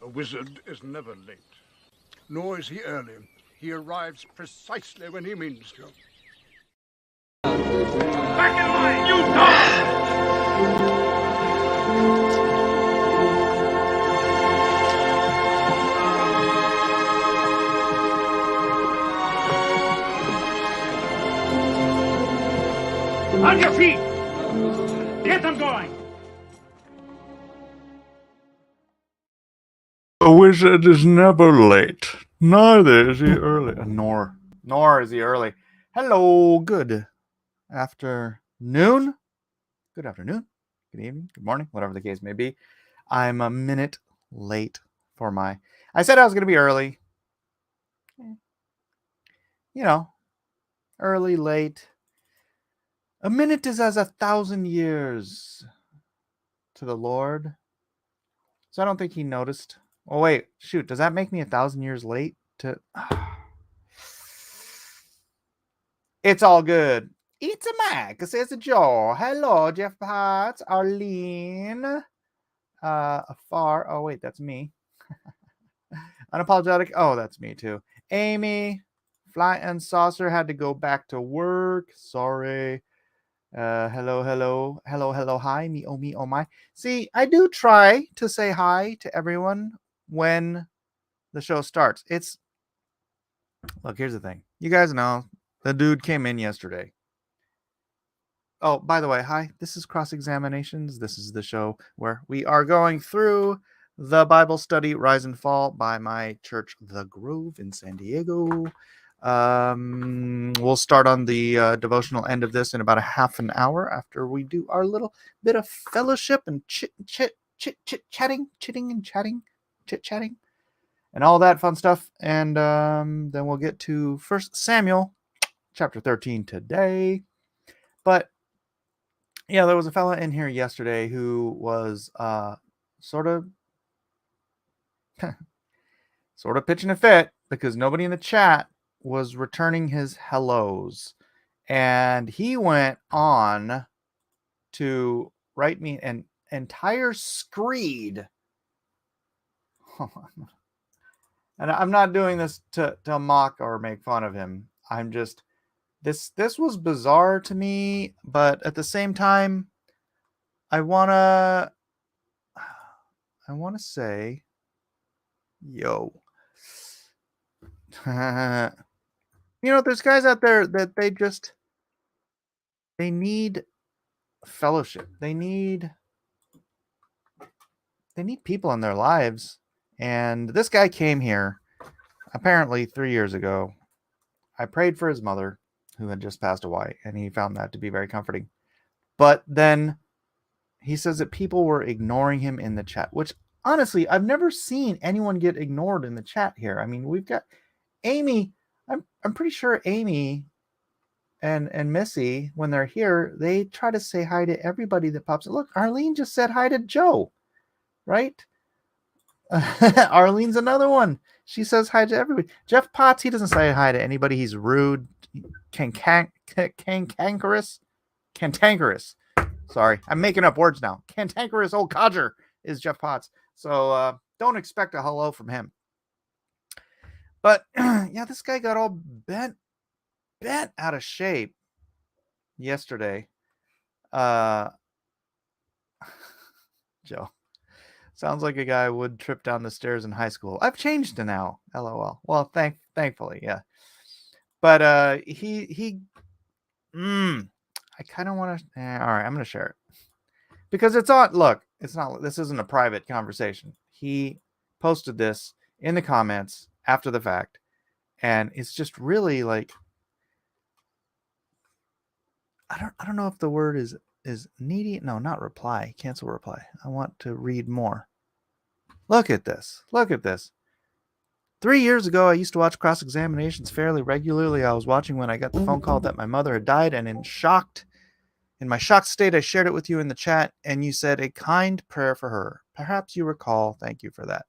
A wizard is never late. Nor is he early. He arrives precisely when he means to. Back in line, you dog! On your feet! Get them going! A wizard is never late. Neither is he early. Nor is he early. Hello, good afternoon. Good afternoon. Good evening. Good morning. Whatever the case may be. I'm a minute late for my... I said I was going to be early. You know, early, late. A minute is as 1,000 years to the Lord. So I don't think he noticed. Oh, wait. Shoot. Does that make me 1,000 years late to... It's all good. It's a Mac, says Joe. Hello, Jeff Potts, Arlene. Afar. Oh, wait, that's me. Unapologetic. Oh, that's me too. Amy. Fly and Saucer had to go back to work. Sorry. Hello. Hi. Me, oh my. See, I do try to say hi to everyone when the show starts. Look, here's the thing. You guys know the dude came in yesterday. Oh, by the way, hi. This is Cross Examinations. This is the show where we are going through the Bible study Rise and Fall by my church, The Grove in San Diego. We'll start on the devotional end of this in about a half an hour after we do our little bit of fellowship and chit-chatting, and all that fun stuff. And then we'll get to 1 Samuel chapter 13 today. But yeah, there was a fella in here yesterday who was sort of pitching a fit because nobody in the chat was returning his hellos. And he went on to write me an entire screed. And I'm not doing this to mock or make fun of him. I'm just... This was bizarre to me, but at the same time, I wanna say, yo, there's guys out there that they need fellowship. They need people in their lives, and this guy came here apparently 3 years ago. I prayed for his mother, who had just passed away, and he found that to be very comforting. But then he says that people were ignoring him in the chat, which honestly, I've never seen anyone get ignored in the chat here. I mean, we've got Amy. I'm pretty sure Amy and Missy, when they're here, they try to say hi to everybody that pops in. Look, Arlene just said hi to Joe, right? Arlene's another one. She says hi to everybody. Jeff Potts, he doesn't say hi to anybody. He's rude, cantankerous. Sorry, I'm making up words now. Cantankerous old codger is Jeff Potts. So don't expect a hello from him. But yeah, this guy got all bent out of shape yesterday. Joe. Sounds like a guy would trip down the stairs in high school. I've changed to now. LOL. Well, thankfully, yeah. But I kind of want to... all right, I'm going to share it. Because it's on... Look, it's not... This isn't a private conversation. He posted this in the comments after the fact. And it's just really like... I don't know if the word is needy. No, not reply. Cancel reply. I want to read more. Look at this. 3 years ago, I used to watch Cross Examinations fairly regularly. I was watching when I got the phone call that my mother had died, and in my shocked state, I shared it with you in the chat, and you said a kind prayer for her. Perhaps you recall. Thank you for that.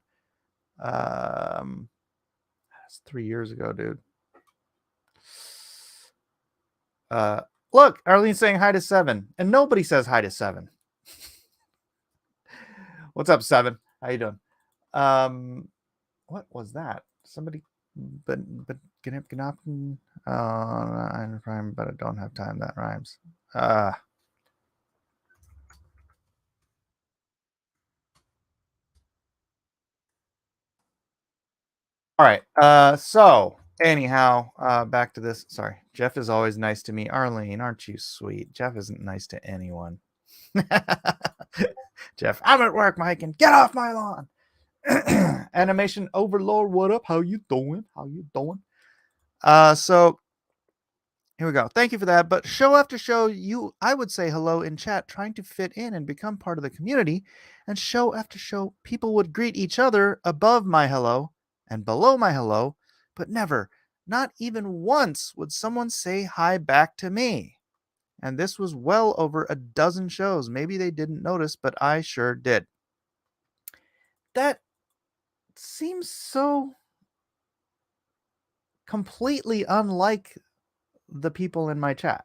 That's 3 years ago, dude. Look, Arlene's saying hi to Seven, and nobody says hi to Seven. What's up, Seven? How you doing? What was that? Somebody, but Gnop. I rhyme, but I don't have time. That rhymes. All right. So anyhow, back to this. Sorry, Jeff is always nice to me. Arlene, aren't you sweet? Jeff isn't nice to anyone. Jeff, I'm at work, Mike, and get off my lawn. Animation Overlord, what up? How you doing? So here we go. Thank you for that. But show after show, I would say hello in chat, trying to fit in and become part of the community. And show after show, people would greet each other above my hello and below my hello, but never, not even once, would someone say hi back to me. And this was well over a dozen shows. Maybe they didn't notice, but I sure did. That seems so completely unlike the people in my chat.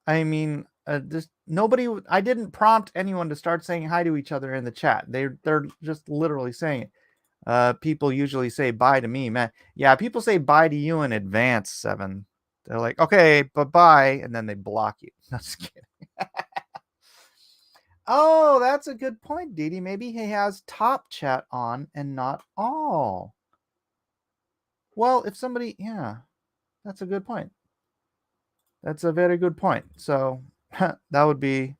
I mean, just nobody. I didn't prompt anyone to start saying hi to each other in the chat. They're just literally saying it. People usually say bye to me, man. Yeah, people say bye to you in advance, Seven. They're like, okay, bye, and then they block you. No, just kidding. Oh, that's a good point, Didi. Maybe he has top chat on and not all. Well, if somebody, yeah, that's a good point. That's a very good point. So that would be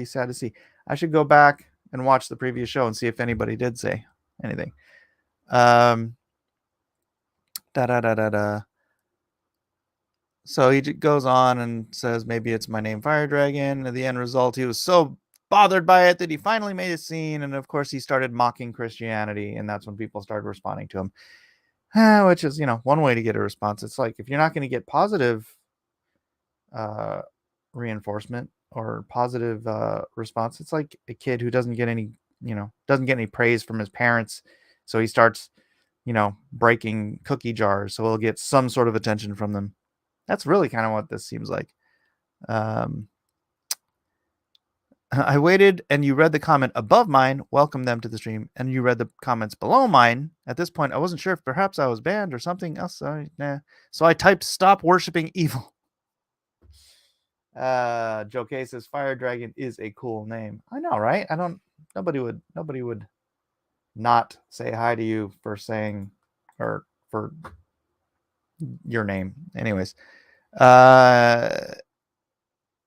sad to see. I should go back and watch the previous show and see if anybody did say anything. Da da da da da. So he goes on and says, maybe it's my name, Fire Dragon. And the end result, he was so bothered by it that he finally made a scene. And of course, he started mocking Christianity. And that's when people started responding to him, which is, one way to get a response. It's like, if you're not going to get positive reinforcement or positive response, it's like a kid who doesn't get any praise from his parents. So he starts, breaking cookie jars. So he'll get some sort of attention from them. That's really kind of what this seems like. I waited and you read the comment above mine, welcome them to the stream, and you read the comments below mine. At this point, I wasn't sure if perhaps I was banned or something else. So I typed stop worshiping evil. Joe K says Fire Dragon is a cool name. I know, right? Nobody would not say hi to you for saying or for your name. Anyways,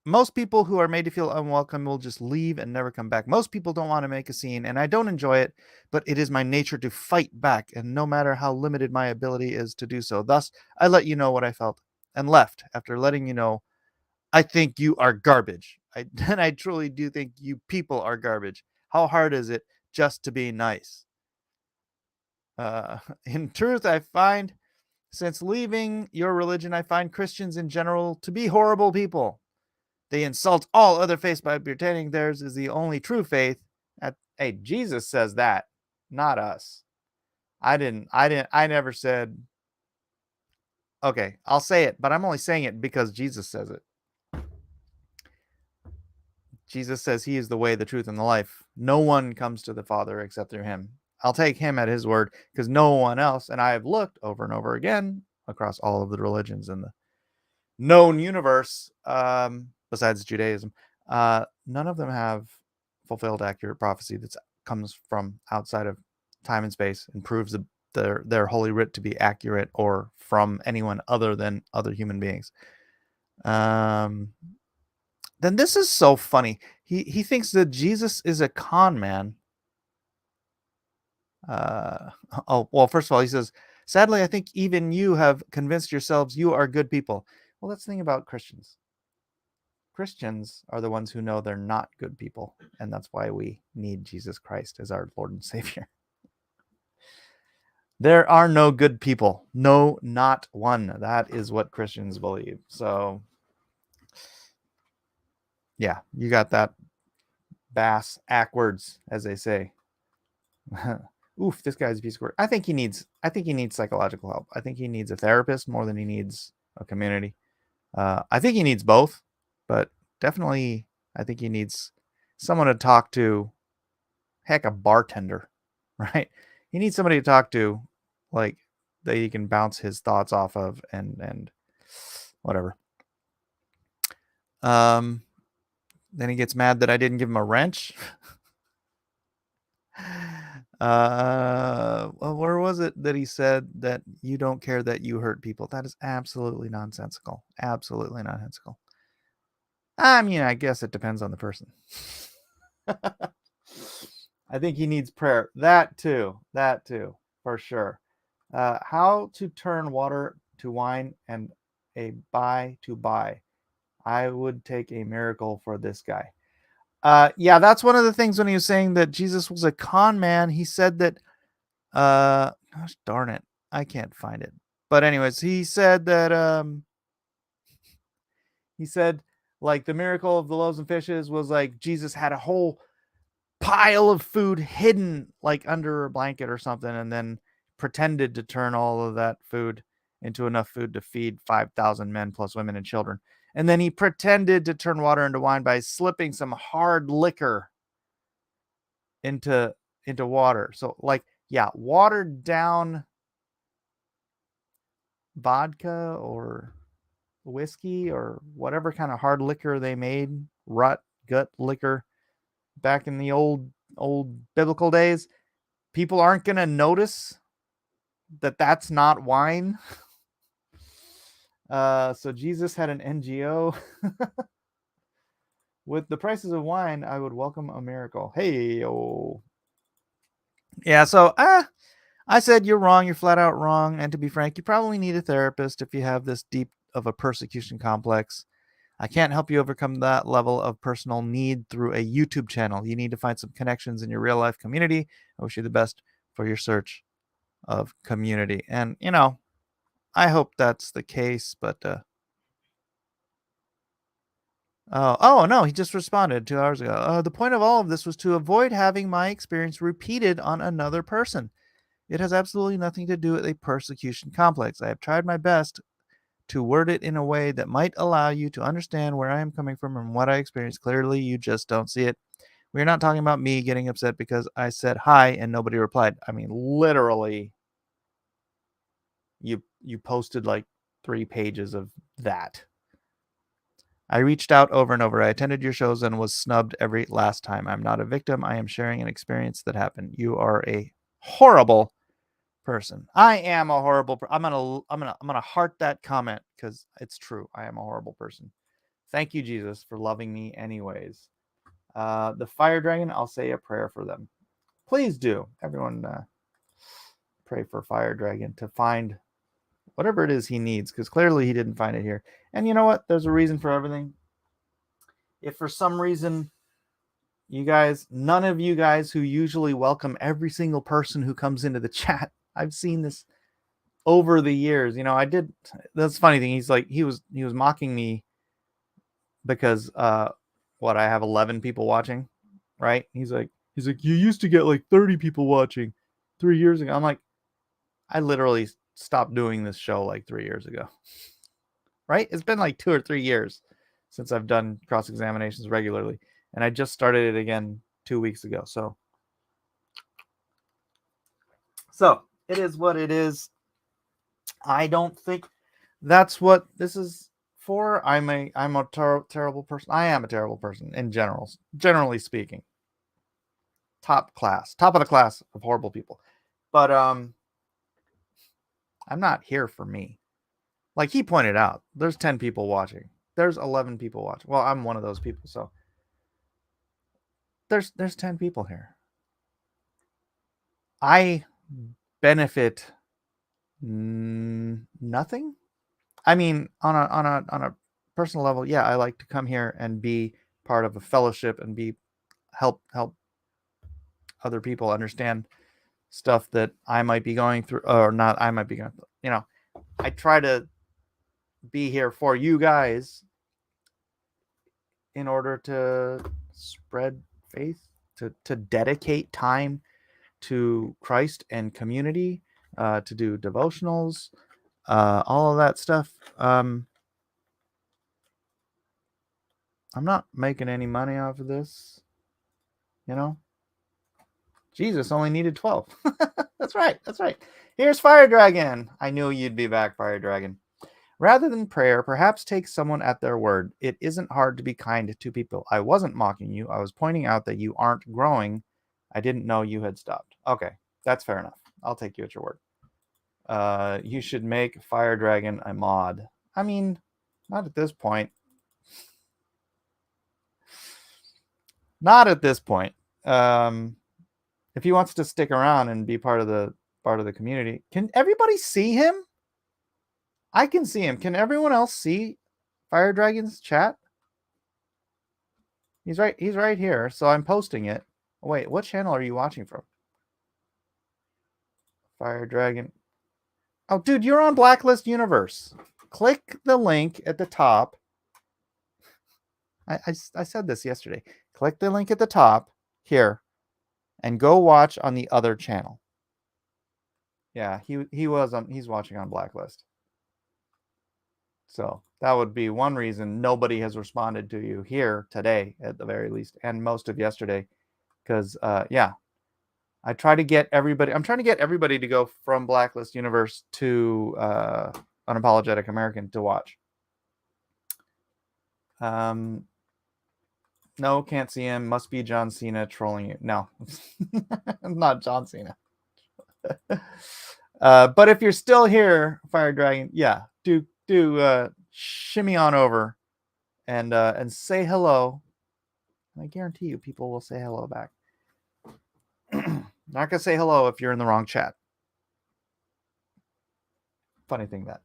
most people who are made to feel unwelcome will just leave and never come back. Most people don't want to make a scene, and I don't enjoy it, but it is my nature to fight back, and no matter how limited my ability is to do so. Thus, I let you know what I felt and left after letting you know I think you are garbage. I truly do think you people are garbage. How hard is it just to be nice? In truth, I find since leaving your religion, I find Christians in general to be horrible people. They insult all other faiths by pretending theirs is the only true faith. Hey, Jesus says that, not us. I never said. Okay, I'll say it, but I'm only saying it because Jesus says it. Jesus says he is the way, the truth, and the life. No one comes to the Father except through him. I'll take him at his word because no one else, and I have looked over and over again across all of the religions in the known universe, besides Judaism, none of them have fulfilled accurate prophecy that comes from outside of time and space and proves their holy writ to be accurate or from anyone other than other human beings. Then this is so funny. He thinks that Jesus is a con man. Well, first of all, he says, sadly, I think even you have convinced yourselves you are good people. Well, that's the thing about Christians. Christians are the ones who know they're not good people, and that's why we need Jesus Christ as our Lord and Savior. There are no good people. No, not one. That is what Christians believe. So, yeah, you got that bass backwards, as they say. Oof, this guy's a piece of work. I think he needs psychological help. I think he needs a therapist more than he needs a community. I think he needs both, but definitely I think he needs someone to talk to. Heck, a bartender, right? He needs somebody to talk to, like that he can bounce his thoughts off of and whatever. Um, then he gets mad that I didn't give him a wrench. Well, where was it that he said that you don't care that you hurt people? That is absolutely nonsensical. Absolutely nonsensical. I mean, I guess it depends on the person. I think he needs prayer. That too, for sure. How to turn water to wine and a buy to buy. I would take a miracle for this guy. Yeah, that's one of the things when he was saying that Jesus was a con man. He said that, gosh darn it, I can't find it. But anyways, he said that, he said like the miracle of the loaves and fishes was like Jesus had a whole pile of food hidden like under a blanket or something, and then pretended to turn all of that food into enough food to feed 5,000 men plus women and children. And then he pretended to turn water into wine by slipping some hard liquor into water. So like, yeah, watered down vodka or whiskey or whatever kind of hard liquor they made, rut gut liquor back in the old biblical days. People aren't going to notice that that's not wine. So Jesus had an NGO. With the prices of wine, I would welcome a miracle. Hey, oh. Yeah, so I said you're wrong. You're flat out wrong. And to be frank, you probably need a therapist if you have this deep of a persecution complex. I can't help you overcome that level of personal need through a YouTube channel. You need to find some connections in your real life community. I wish you the best for your search of community. And, I hope that's the case, but oh no, he just responded 2 hours ago. The point of all of this was to avoid having my experience repeated on another person. It has absolutely nothing to do with a persecution complex. I have tried my best to word it in a way that might allow you to understand where I am coming from and what I experienced. Clearly, you just don't see it. We're not talking about me getting upset because I said hi and nobody replied. I mean, literally, you posted like 3 pages of that. I reached out over and over. I attended your shows and was snubbed every last time. I'm not a victim. I am sharing an experience that happened. You are a horrible person. I am a horrible I'm gonna heart that comment because it's true. I am a horrible person. Thank you, Jesus, for loving me anyways. The fire dragon, I'll say a prayer for them. Please do. Everyone pray for fire dragon to find whatever it is he needs, because clearly he didn't find it here. And you know what? There's a reason for everything. If for some reason none of you guys who usually welcome every single person who comes into the chat, I've seen this over the years. That's the funny thing. He was mocking me because what, I have 11 people watching, right? He's like you used to get like 30 people watching 3 years ago. I'm like, I literally stopped doing this show like 3 years ago. Right? It's been like 2 or 3 years since I've done cross examinations regularly, and I just started it again 2 weeks ago. So it is what it is. I don't think that's what this is for. I'm a terrible person. I am a terrible person in general, generally speaking. Top of the class of horrible people. But I'm not here for me. Like he pointed out, there's 10 people watching. There's 11 people watching. Well, I'm one of those people, so there's 10 people here. I benefit nothing. I mean, on a personal level, yeah, I like to come here and be part of a fellowship and be help other people understand stuff that I might be going through, or not I might be going through. I try to be here for you guys in order to spread faith, to dedicate time to Christ and community, to do devotionals, all of that stuff. I'm not making any money off of this, you know. Jesus only needed 12. That's right. That's right. Here's Fire Dragon. I knew you'd be back, Fire Dragon. Rather than prayer, perhaps take someone at their word. It isn't hard to be kind to people. I wasn't mocking you. I was pointing out that you aren't growing. I didn't know you had stopped. Okay, that's fair enough. I'll take you at your word. You should make Fire Dragon a mod. I mean, not at this point. Not at this point. If he wants to stick around and be part of the community, can everybody see him? I can see him. Can everyone else see Fire Dragon's chat? He's right here. So I'm posting it. Wait, what channel are you watching from? Fire Dragon. Oh, dude, you're on Blacklist Universe. Click the link at the top. I said this yesterday. Click the link at the top here and go watch on the other channel. Yeah, he's watching on Blacklist. So that would be one reason nobody has responded to you here today, at the very least, and most of yesterday. Because yeah, I try to get everybody. I'm trying to get everybody to go from Blacklist Universe to Unapologetic American to watch. No, can't see him. Must be John Cena trolling you. No, not John Cena. But if you're still here, Fire Dragon, yeah, do shimmy on over and say hello. I guarantee you, people will say hello back. Not gonna say hello if you're in the wrong chat. Funny thing that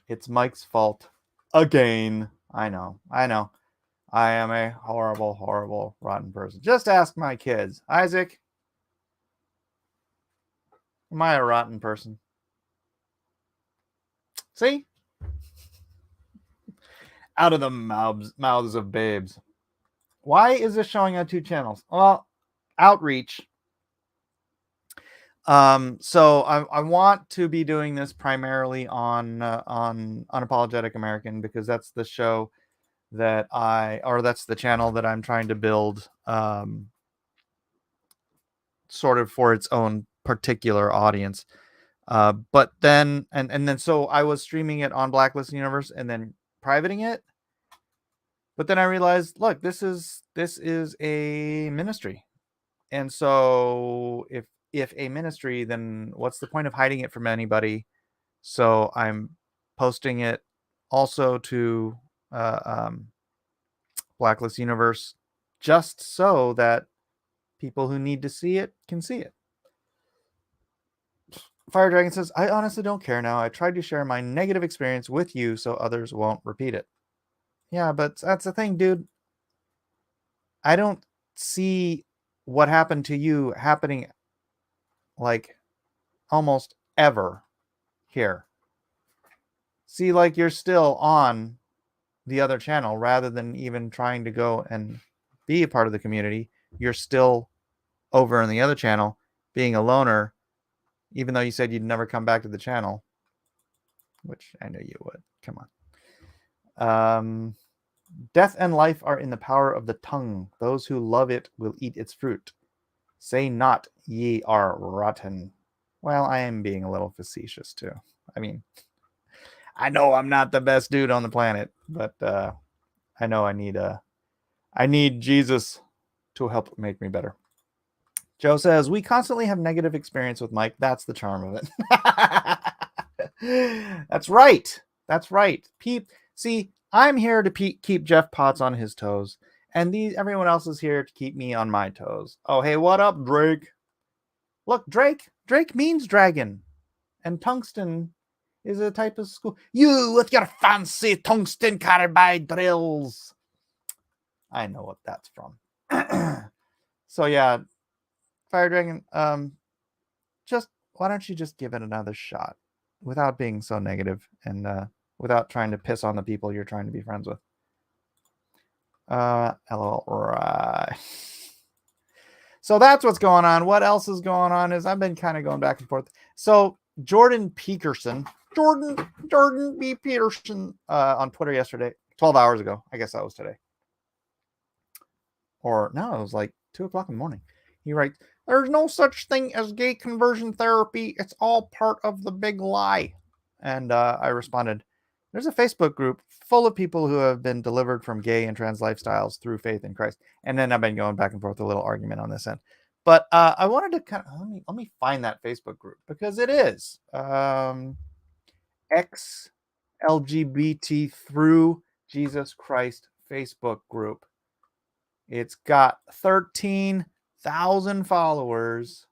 it's Mike's fault again. I know. I am a horrible, horrible, rotten person. Just ask my kids. Isaac, am I a rotten person? See? Out of the mouths of babes. Why is this showing on two channels? Well, outreach. So I want to be doing this primarily on Unapologetic American, because that's the show that that's the channel that I'm trying to build sort of for its own particular audience. But then and then so I was streaming it on Blacklist Universe and then privating it. But then I realized, look, this is a ministry. And so if a ministry, then what's the point of hiding it from anybody? So I'm posting it also to Blacklist Universe, just so that people who need to see it can see it. Fire Dragon says, I honestly don't care now. I tried to share my negative experience with you so others won't repeat it. Yeah, but that's the thing, dude. I don't see what happened to you happening like almost ever here. See, like you're still on the other channel rather than even trying to go and be a part of the community. You're still over in the other channel being a loner, even though you said you'd never come back to the channel, which I knew you would. Come on. Death and life are in the power of the tongue. Those who love it will eat its fruit. Say not, ye are rotten. Well, I am being a little facetious too. I mean, I know I'm not the best dude on the planet, but I know I need Jesus to help make me better. Joe says, we constantly have negative experience with Mike. That's the charm of it. That's right. That's right. See, I'm here to keep Jeff Potts on his toes, and everyone else is here to keep me on my toes. Oh, hey, what up, Drake? Look, Drake means dragon, and tungsten is a type of school. You with your fancy tungsten carbide drills. I know what that's from. So yeah, Fire Dragon, just why don't you just give it another shot without being so negative and without trying to piss on the people you're trying to be friends with. LOL, right. So that's what's going on. What else is going on is I've been kind of going back and forth. So Jordan B. Peterson on Twitter yesterday, 12 hours ago. I guess that was today. Or no, it was like 2 o'clock in the morning. He writes, There's no such thing as gay conversion therapy. It's all part of the big lie. And I responded, there's a Facebook group full of people who have been delivered from gay and trans lifestyles through faith in Christ. And then I've been going back and forth a little argument on this end. But I wanted to kind of let me find that Facebook group, because it is X LGBT through Jesus Christ Facebook group. It's got 13,000 followers.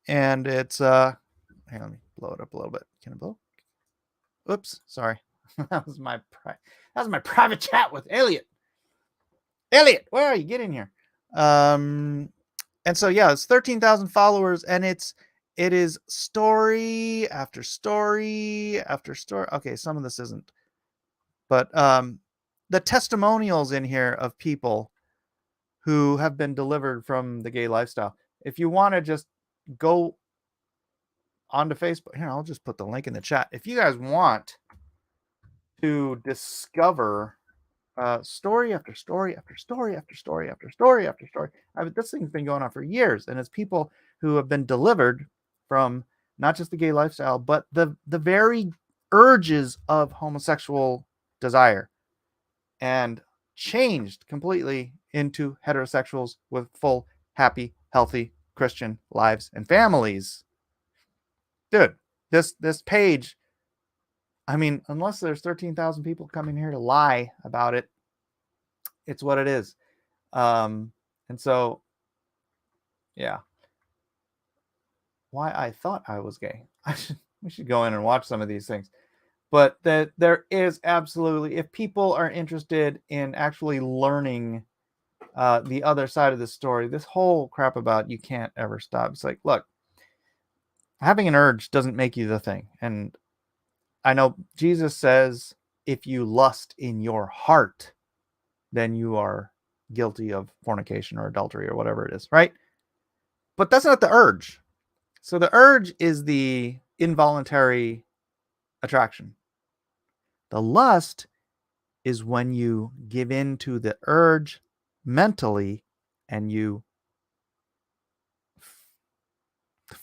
And it's hang on, let me blow it up a little bit. Can I blow? Oops, sorry. that was my private chat with Elliot. Elliot, where are you? Get in here. And so yeah, it's 13,000 followers, and it is story after story after story. Okay, some of this isn't, but the testimonials in here of people who have been delivered from the gay lifestyle. If you want to just go onto Facebook, here, I'll just put the link in the chat. If you guys want to discover story after story after story after story after story after story. I mean, this thing's been going on for years, and it's people who have been delivered from not just the gay lifestyle, but the very urges of homosexual desire, and changed completely into heterosexuals with full, happy, healthy Christian lives and families. Dude, this page, I mean, unless there's 13,000 people coming here to lie about it, it's what it is. And so, yeah. Why I thought I was gay. We should go in and watch some of these things. But there is absolutely, if people are interested in actually learning the other side of the story, this whole crap about you can't ever stop. It's like, look, having an urge doesn't make you the thing. And I know Jesus says, if you lust in your heart, then you are guilty of fornication or adultery or whatever it is, right? But that's not the urge. So the urge is the involuntary attraction. The lust is when you give in to the urge mentally and you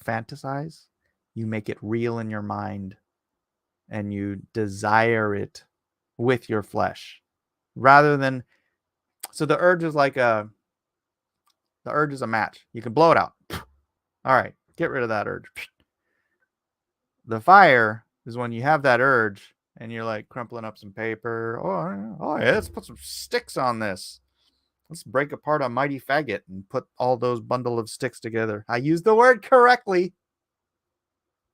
fantasize, you make it real in your mind, and you desire it with your flesh rather than. So the urge is like the urge is a match. You can blow it out. All right, get rid of that urge. The fire is when you have that urge and you're like crumpling up some paper. Oh yeah, let's put some sticks on this. Let's break apart a mighty faggot and put all those bundle of sticks together. I used the word correctly.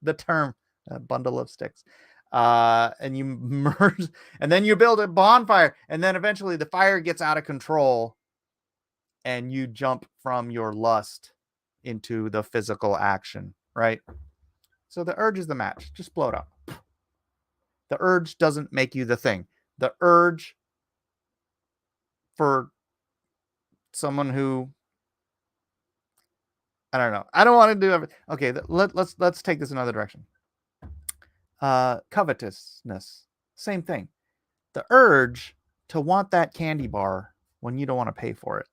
The term bundle of sticks. And you merge, and then you build a bonfire, and then eventually the fire gets out of control and you jump from your lust into the physical action, right? So the urge is the match. Just blow it up. The urge doesn't make you the thing. The urge for someone who, I don't know. I don't want to do everything. Okay, let's take this another direction. Covetousness, same thing. The urge to want that candy bar when you don't want to pay for it.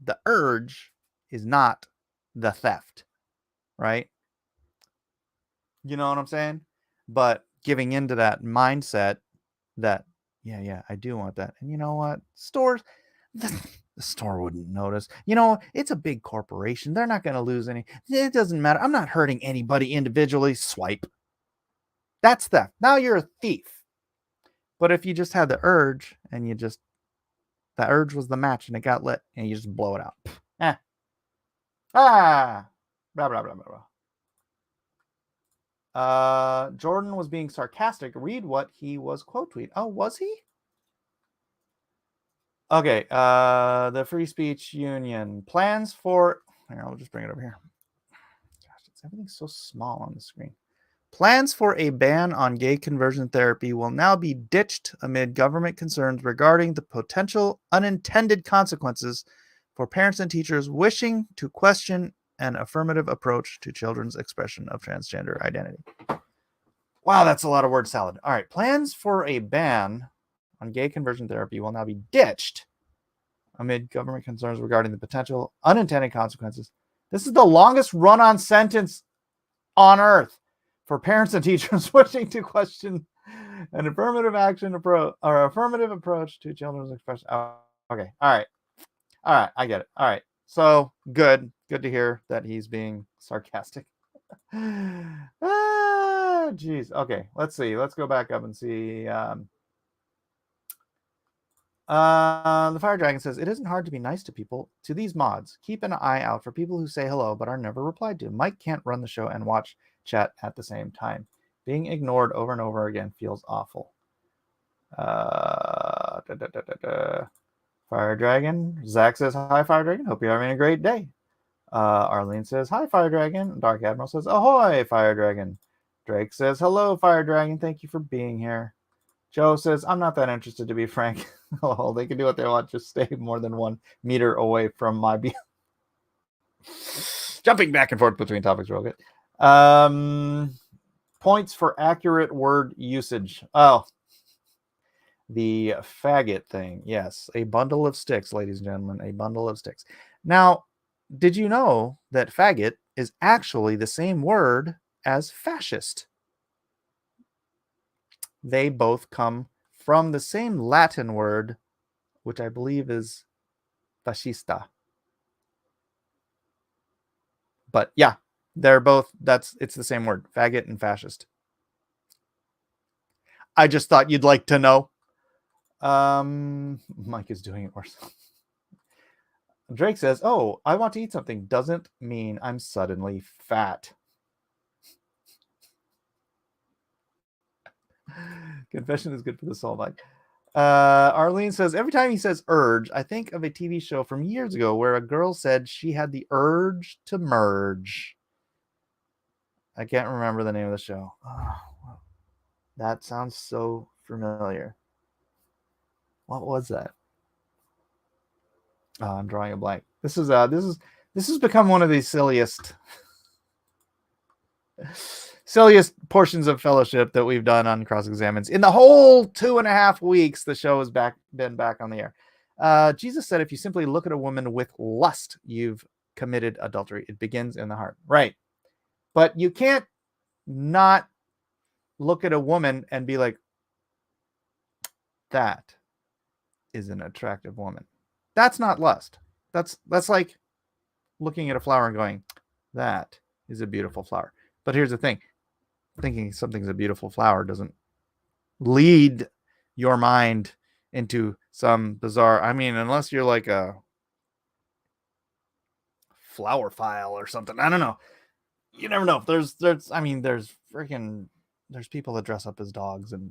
The urge is not the theft, right? You know what I'm saying? But giving into that mindset that, yeah, I do want that. And you know what? Stores, the store wouldn't notice. You know, it's a big corporation. They're not going to lose any. It doesn't matter. I'm not hurting anybody individually. Swipe. That's theft. Now you're a thief. But if you just had the urge and that urge was the match and it got lit and you just blow it out. Blah, blah, blah, blah, blah. Jordan was being sarcastic. Read what he was quote tweet. Oh, was he? Okay. The Free Speech Union plans for. Here, I'll just bring it over here. Gosh, everything's so small on the screen. Plans for a ban on gay conversion therapy will now be ditched amid government concerns regarding the potential unintended consequences for parents and teachers wishing to question an affirmative approach to children's expression of transgender identity. Wow, that's a lot of word salad. All right, plans for a ban on gay conversion therapy will now be ditched amid government concerns regarding the potential unintended consequences. This is the longest run-on sentence on earth for parents and teachers wishing to question an affirmative action approach or affirmative approach to children's expression. Oh, okay. All right. I get it. All right. So good to hear that he's being sarcastic. Geez. Okay. Let's see. Let's go back up and see. The Fire Dragon says, it isn't hard to be nice to people, to these mods. Keep an eye out for people who say hello but are never replied to. Mike can't run the show and watch chat at the same time. Being ignored over and over again feels awful. Fire Dragon. Zach says, hi, Fire Dragon. Hope you're having a great day. Arlene says, hi, Fire Dragon. Dark Admiral says, ahoy, Fire Dragon. Drake says, hello, Fire Dragon. Thank you for being here. Joe says, I'm not that interested, to be frank. Oh, they can do what they want. Just stay more than 1 meter away from my Jumping back and forth between topics real good. Points for accurate word usage. Oh, the faggot thing. Yes, a bundle of sticks, ladies and gentlemen, a bundle of sticks. Now, did you know that faggot is actually the same word as fascist? They both come from the same Latin word, which I believe is fascista. But yeah, they're both, it's the same word, faggot and fascist. I just thought you'd like to know. Mike is doing it worse. Drake says, oh, I want to eat something doesn't mean I'm suddenly fat. Confession is good for the soul, Mike. Arlene says, every time he says urge, I think of a TV show from years ago where a girl said she had the urge to merge. I can't remember the name of the show. Oh, that sounds so familiar. What was that? Oh, I'm drawing a blank. This has become one of the silliest portions of Fellowship that we've done on Cross Examines. In the whole 2.5 weeks, the show has been back on the air. Jesus said, if you simply look at a woman with lust, you've committed adultery. It begins in the heart. Right. But you can't not look at a woman and be like, that is an attractive woman. That's not lust. That's like looking at a flower and going, that is a beautiful flower. But here's the thing. Thinking something's a beautiful flower doesn't lead your mind into some bizarre, unless you're like a flower file or something. I don't know. You never know. There's people that dress up as dogs and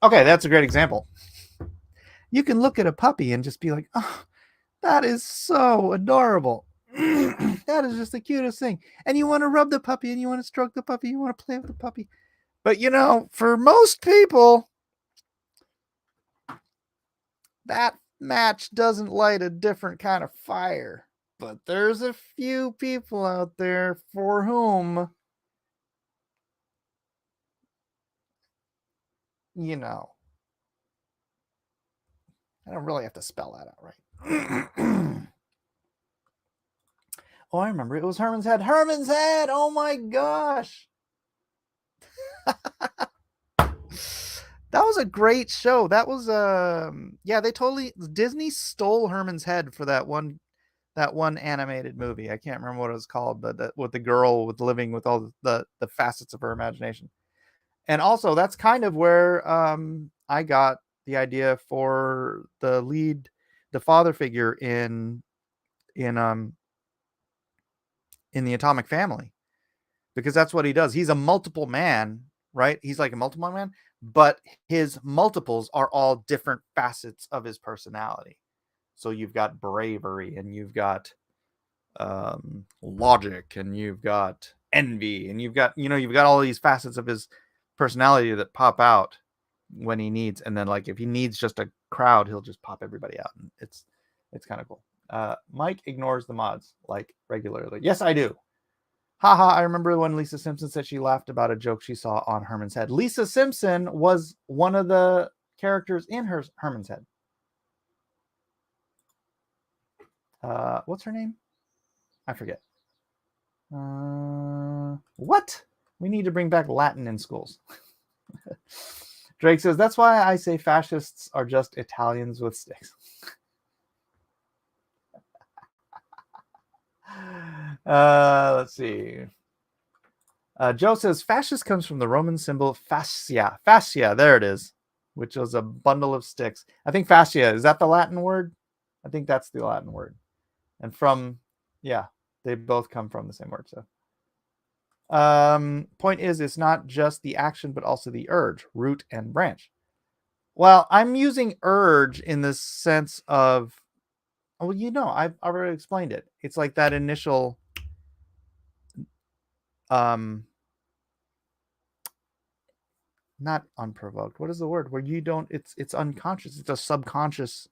okay, that's a great example. You can look at a puppy and just be like, oh, that is so adorable. That is just the cutest thing. And you want to rub the puppy and you want to stroke the puppy. You want to play with the puppy. But, for most people, that match doesn't light a different kind of fire. But there's a few people out there for whom, I don't really have to spell that out right. Oh, I remember. It was Herman's Head. Herman's Head! Oh my gosh! That was a great show. That was Disney stole Herman's Head for that one animated movie. I can't remember what it was called, but with the girl living with all the facets of her imagination. And also, that's kind of where I got the idea for the father figure in the Atomic Family, because that's what he does. He's a multiple man, right? He's like a multiple man, but his multiples are all different facets of his personality. So you've got bravery, and you've got logic, and you've got envy, and you've got all these facets of his personality that pop out when he needs. And then, like, if he needs just a crowd, he'll just pop everybody out, and it's kind of cool. Mike ignores the mods like regularly. Yes, I do. Haha, I remember when Lisa Simpson said she laughed about a joke she saw on Herman's Head. Lisa Simpson was one of the characters in Herman's Head. What's her name? I forget. What? We need to bring back Latin in schools. Drake says, that's why I say fascists are just Italians with sticks. Let's see. Joe says, fascist comes from the Roman symbol fascia. Fascia, there it is, which was a bundle of sticks. I think fascia, is that the Latin word? I think that's the Latin word. And from, yeah, they both come from the same word. So, point is, it's not just the action, but also the urge, root and branch. Well, I'm using urge in the sense of, well, you know, I've already explained it. It's like that initial, not unprovoked. What is the word? Where you don't, it's unconscious. It's a subconscious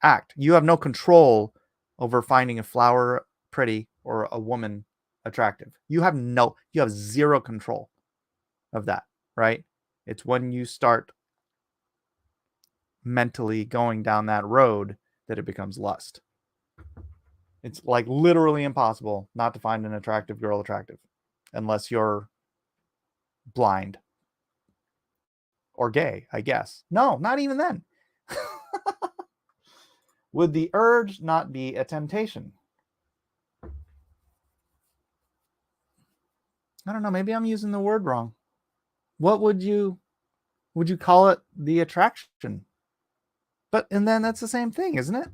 act. You have no control over finding a flower pretty or a woman attractive. You have zero control of that, right? It's when you start mentally going down that road that it becomes lust. It's like literally impossible not to find an attractive girl attractive unless you're blind or gay, I guess. No, not even then. Would the urge not be a temptation? I don't know. Maybe I'm using the word wrong. What would you call it? The attraction? And then that's the same thing, isn't it?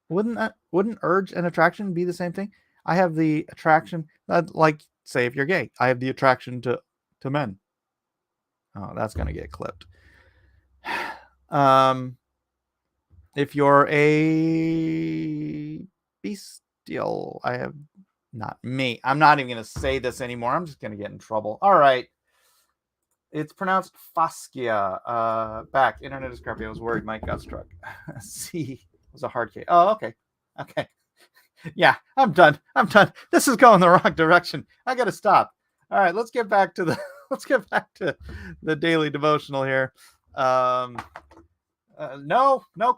Wouldn't urge and attraction be the same thing? I have the attraction, like say if you're gay, I have the attraction to men. Oh, that's gonna get clipped. If you're a bestial, I have not me. I'm not even gonna say this anymore. I'm just gonna get in trouble. All right. It's pronounced fascia. Back. Internet is crappy. I was worried Mike got struck. C was a hard K. Oh, okay. Okay. Yeah, I'm done. This is going the wrong direction. I gotta stop. All right, let's get back to the daily devotional here. No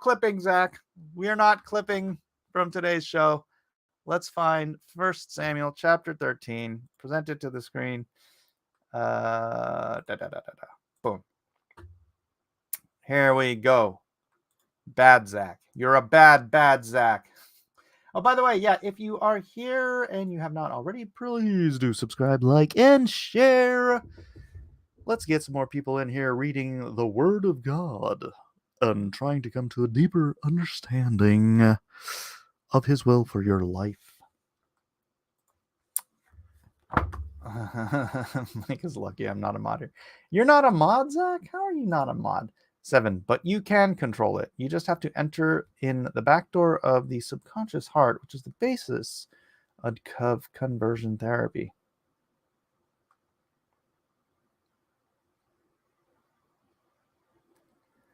clipping, Zach. We are not clipping from today's show. Let's find 1 Samuel chapter 13. Present it to the screen. Boom. Here we go. Bad Zach. You're a bad Zach. Oh, by the way, yeah, if you are here and you have not already, please do subscribe, like, and share. Let's get some more people in here reading the Word of God and trying to come to a deeper understanding of His will for your life. Mike is lucky I'm not a mod here. You're not a mod, Zach? How are you not a mod? 7, but you can control it. You just have to enter in the back door of the subconscious heart, which is the basis of conversion therapy.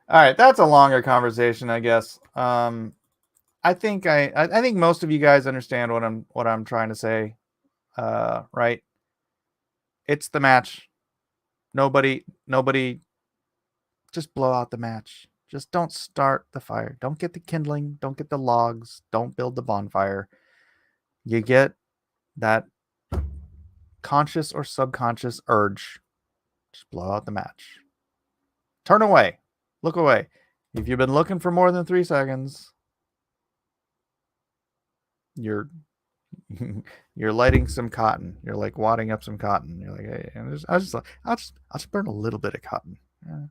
All right, that's a longer conversation, I guess. I think most of you guys understand what I'm trying to say, right? It's the match. Nobody, just blow out the match. Just don't start the fire. Don't get the kindling. Don't get the logs. Don't build the bonfire. You get that conscious or subconscious urge. Just blow out the match. Turn away. Look away. If you've been looking for more than 3 seconds, you're lighting some cotton. You're like wadding up some cotton. You're like, hey, I'll just burn a little bit of cotton. Yeah.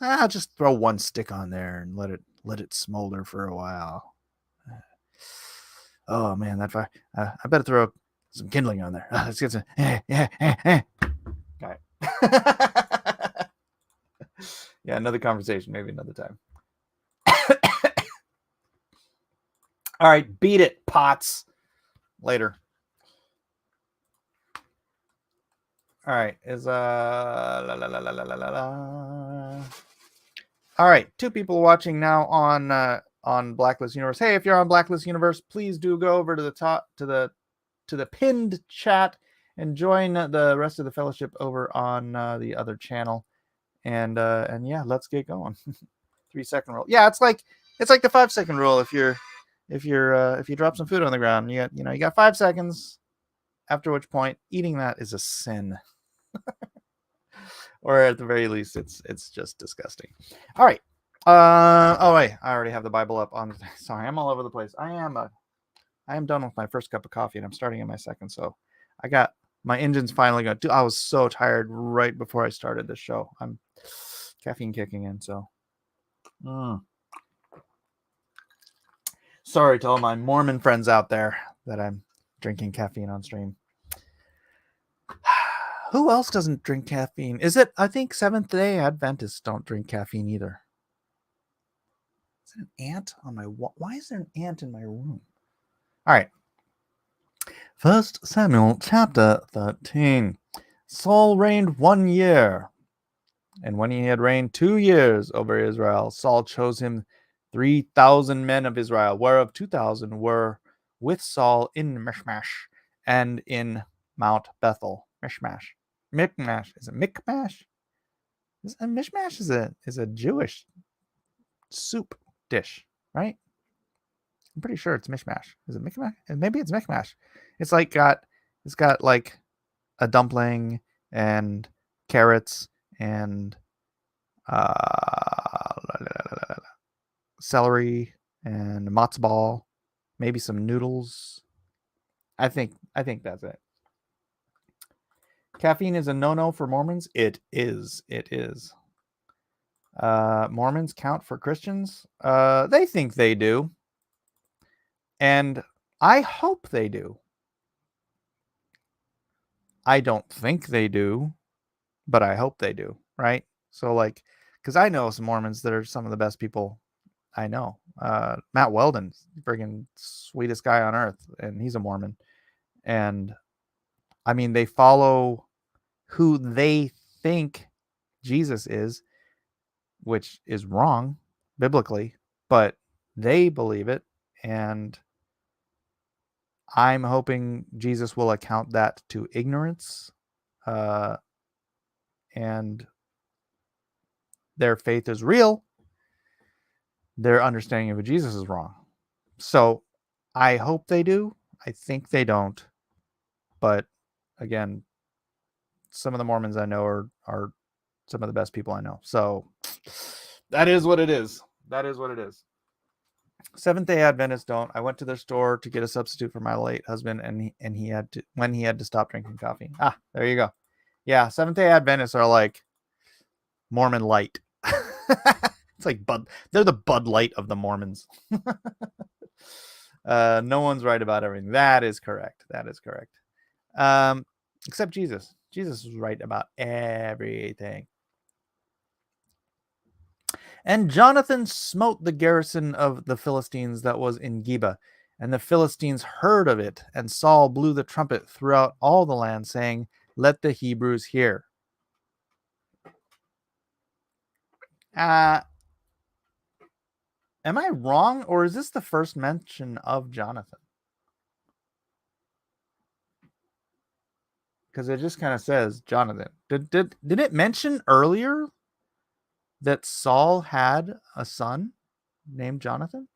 I'll just throw 1 stick on there and let it smolder for a while. Oh man, that fire! I better throw some kindling on there. Let's get some. Okay. Yeah, another conversation, maybe another time. All right, beat it, Potts. Later. All right, is All right, 2 people watching now on Blacklist Universe. Hey, if you're on Blacklist Universe, please do go over to the to the pinned chat and join the rest of the fellowship over on the other channel. And yeah, let's get going. 3-second rule. Yeah, it's like the 5-second rule. If you drop some food on the ground, you got 5 seconds. After which point, eating that is a sin. Or at the very least, it's just disgusting. All right. Oh wait, I already have the Bible up on. Sorry, I'm all over the place. I am done with my first cup of coffee, and I'm starting in my second. So I got my engine's finally going. I was so tired right before I started this show. I'm caffeine kicking in. So, sorry to all my Mormon friends out there that I'm drinking caffeine on stream. Who else doesn't drink caffeine? Is it? I think Seventh-day Adventists don't drink caffeine either. Is it an ant on my wall? Why is there an ant in my room? All right. 1 Samuel chapter 13. Saul reigned 1 year. And when he had reigned 2 years over Israel, Saul chose him 3,000 men of Israel, whereof 2,000 were with Saul in Michmash and in Mount Bethel. Michmash. Is it Michmash? Mishmash is a Jewish soup dish, right? I'm pretty sure it's mishmash. Is it mishmash? Maybe it's mishmash. It's got like a dumpling and carrots and celery and matzo ball, maybe some noodles. I think that's it. Caffeine is a no-no for Mormons. It is. Mormons count for Christians. They think they do. And I hope they do. I don't think they do, but I hope they do, right? So because I know some Mormons that are some of the best people I know. Matt Weldon's friggin' sweetest guy on earth, and he's a Mormon. And I mean, they follow who they think Jesus is, which is wrong biblically, but they believe it. And I'm hoping Jesus will account that to ignorance, and their faith is real. Their understanding of Jesus is wrong. So I hope they do. I think they don't. But again, some of the Mormons I know are some of the best people I know. So that is what it is. Seventh-day Adventists don't. I went to their store to get a substitute for my late husband, and he had to stop drinking coffee. There you go. Yeah, Seventh-day Adventists are like Mormon Light. It's like they're the Bud Light of the Mormons. No one's right about everything. That is correct. Except Jesus. Jesus was right about everything. And Jonathan smote the garrison of the Philistines that was in Geba, and the Philistines heard of it, and Saul blew the trumpet throughout all the land, saying, "Let the Hebrews hear." Am I wrong, or is this the first mention of Jonathan? Because it just kind of says Jonathan. Did it mention earlier that Saul had a son named Jonathan?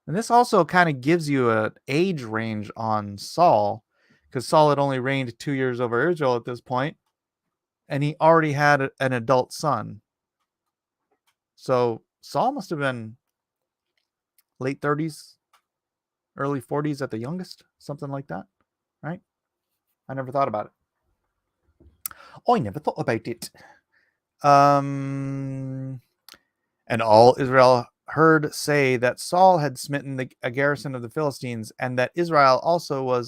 And this also kind of gives you an age range on Saul, because Saul had only reigned 2 years over Israel at this point, and he already had an adult son. So Saul must have been late 30s, early 40s at the youngest, something like that, right? I never thought about it. And all Israel heard say that Saul had smitten a garrison of the Philistines, and that Israel also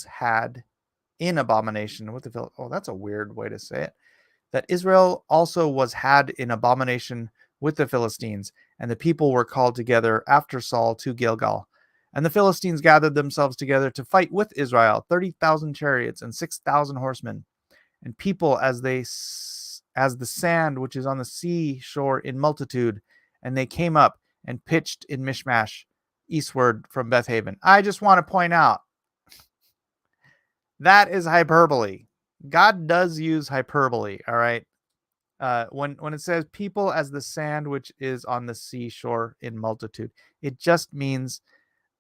had in abomination with the Philistines. Oh, that's a weird way to say it. That Israel also was had in abomination with the Philistines, and the people were called together after Saul to Gilgal. And the Philistines gathered themselves together to fight with Israel, 30,000 chariots and 6,000 horsemen, and people as the sand which is on the sea shore in multitude. And they came up and pitched in Michmash eastward from Bethaven. I just want to point out that is hyperbole. God does use hyperbole, all right? When it says people as the sand which is on the seashore in multitude, it just means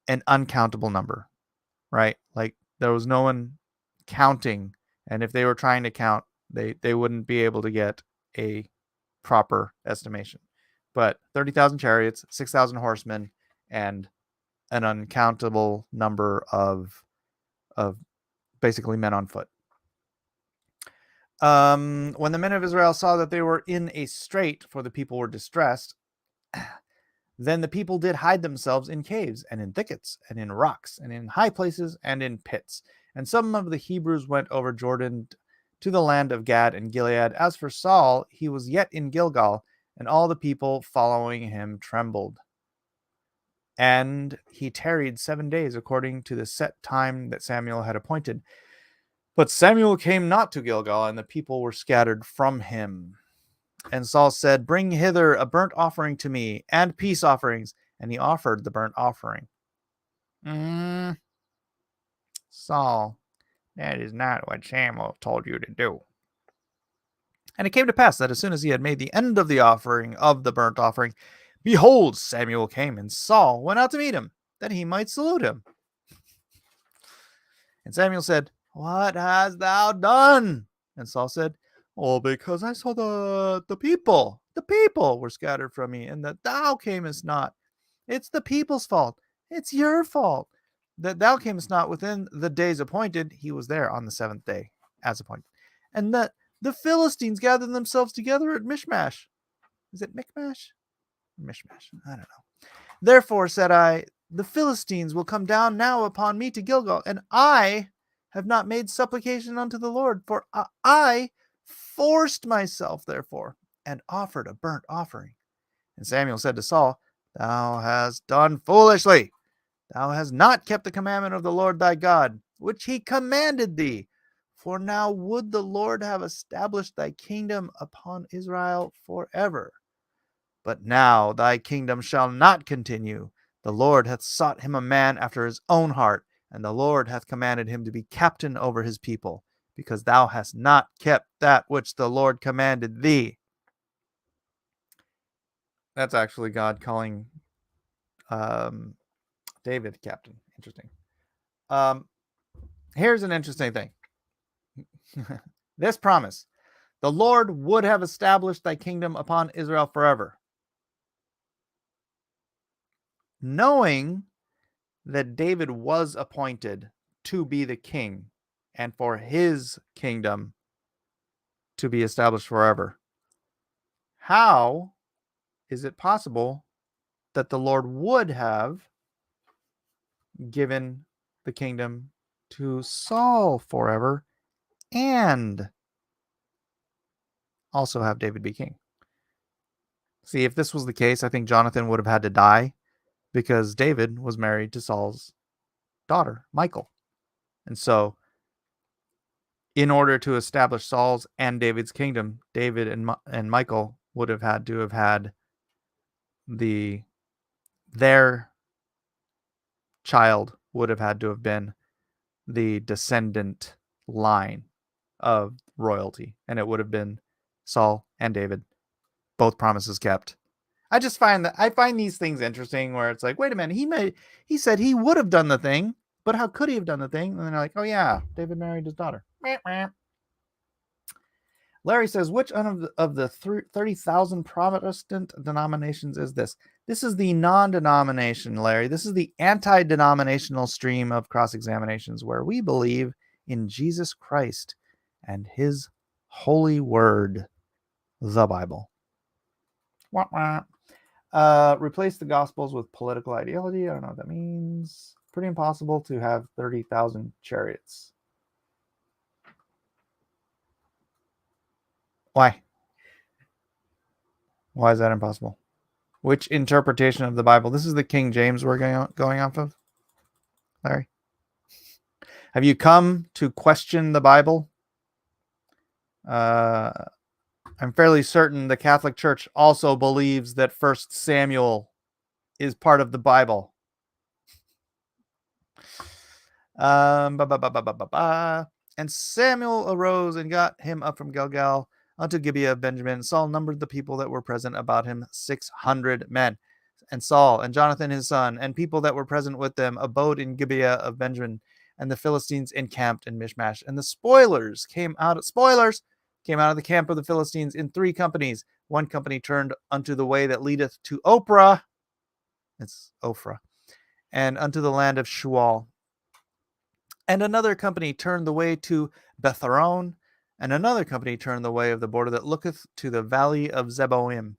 an uncountable number, right? Like there was no one counting, and if they were trying to count, they wouldn't be able to get a proper estimation. But 30,000 chariots, 6,000 horsemen, and an uncountable number of basically men on foot. When the men of Israel saw that they were in a strait, for the people were distressed, then the people did hide themselves in caves and in thickets and in rocks and in high places and in pits. And some of the Hebrews went over Jordan to the land of Gad and Gilead. As for Saul, he was yet in Gilgal, and all the people following him trembled. And he tarried 7 days according to the set time that Samuel had appointed. But Samuel came not to Gilgal, and the people were scattered from him. And Saul said, "Bring hither a burnt offering to me, and peace offerings." And he offered the burnt offering. Saul, that is not what Samuel told you to do. And it came to pass that as soon as he had made the end of the offering of the burnt offering, behold, Samuel came, and Saul went out to meet him, that he might salute him. And Samuel said, "What hast thou done?" And Saul said, "Oh, because I saw the people were scattered from me, and that thou camest not. It's the people's fault. It's your fault that thou camest not within the days appointed." He was there on the 7th day, as appointed. "And that the Philistines gathered themselves together at Mishmash." Is it Michmash? Mishmash. I don't know. "Therefore said I, the Philistines will come down now upon me to Gilgal, and I have not made supplication unto the Lord, for I forced myself, therefore, and offered a burnt offering." And Samuel said to Saul, "Thou hast done foolishly. Thou hast not kept the commandment of the Lord thy God, which he commanded thee. For now would the Lord have established thy kingdom upon Israel forever. But now thy kingdom shall not continue. The Lord hath sought him a man after his own heart, and the Lord hath commanded him to be captain over his people, because thou hast not kept that which the Lord commanded thee." That's actually God calling David captain. Interesting. Here's an interesting thing. This promise: the Lord would have established thy kingdom upon Israel forever. Knowing that David was appointed to be the king and for his kingdom to be established forever, how is it possible that the Lord would have given the kingdom to Saul forever and also have David be king? See, if this was the case, I think Jonathan would have had to die, because David was married to Saul's daughter, Michal. And so, in order to establish Saul's and David's kingdom, David and Michal would have had to have had their child would have had to have been the descendant line of royalty, and it would have been Saul and David, both promises kept. I find these things interesting, where it's like, wait a minute, he said he would have done the thing, but how could he have done the thing? And then they're like, oh yeah, David married his daughter. Larry says, which one of the 30,000 Protestant denominations is this? This is the non-denomination, Larry. This is the anti-denominational stream of cross-examinations, where we believe in Jesus Christ and his holy word, the Bible. Replace the Gospels with political ideology. I don't know what that means. Pretty impossible to have 30,000 chariots. Why? Why is that impossible? Which interpretation of the Bible? This is the King James we're going off of, Larry. Have you come to question the Bible? I'm fairly certain the Catholic Church also believes that 1 Samuel is part of the Bible. And Samuel arose and got him up from Gilgal unto Gibeah of Benjamin. Saul numbered the people that were present about him 600 men. And Saul and Jonathan his son and people that were present with them abode in Gibeah of Benjamin. And the Philistines encamped in Mishmash. And the spoilers came out of the camp of the Philistines in 3 companies. One company turned unto the way that leadeth to Ophrah. It's Ophrah. And unto the land of Shual. And another company turned the way to Betharon, and another company turned the way of the border that looketh to the valley of Zeboim,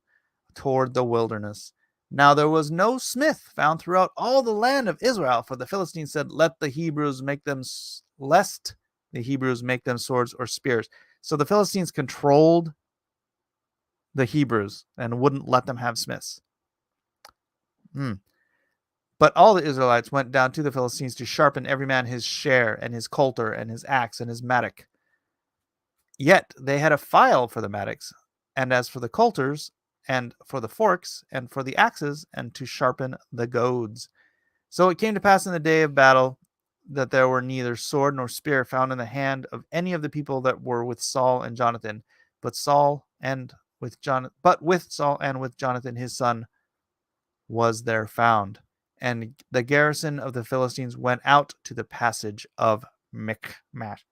toward the wilderness. Now there was no smith found throughout all the land of Israel, for the Philistines said, lest the Hebrews make them swords or spears. So the Philistines controlled the Hebrews and wouldn't let them have smiths. But all the Israelites went down to the Philistines to sharpen every man his share, and his coulter, and his axe, and his mattock. Yet they had a file for the mattocks, and as for the coulters, and for the forks, and for the axes, and to sharpen the goads. So it came to pass in the day of battle that there were neither sword nor spear found in the hand of any of the people that were with Saul and Jonathan, but with Saul and with Jonathan his son was there found. And the garrison of the Philistines went out to the passage of Michmash.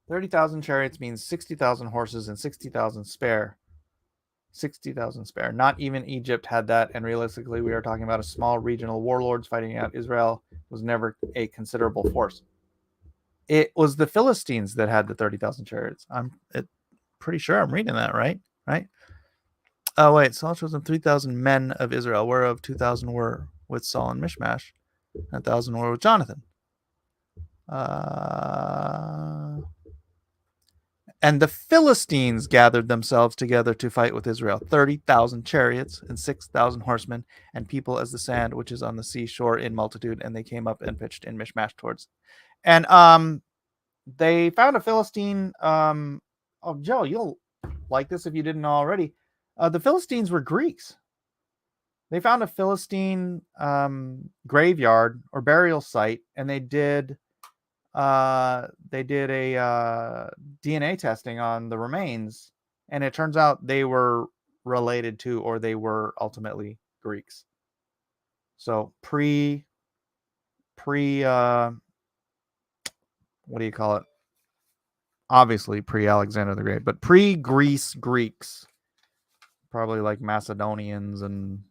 30,000 chariots means 60,000 horses and 60,000 spare. 60,000 spare. Not even Egypt had that, and realistically, we are talking about a small regional warlords fighting out. Israel was never a considerable force. It was the Philistines that had the 30,000 chariots. I'm pretty sure I'm reading that right. Oh, wait. Saul chosen 3,000 men of Israel, whereof 2,000 were with Saul and Mishmash, and 1,000 were with Jonathan. And the Philistines gathered themselves together to fight with Israel, 30,000 chariots and 6,000 horsemen, and people as the sand which is on the seashore in multitude. And they came up and pitched in Mishmash towards. And they found a Philistine. Oh, Joe, you'll like this if you didn't know already. The Philistines were Greeks. They found a Philistine graveyard or burial site, and they did a DNA testing on the remains, and it turns out they were related to, or they were ultimately Greeks. So what do you call it? Obviously pre-Alexander the Great, but pre-Greece Greeks. Probably like Macedonians and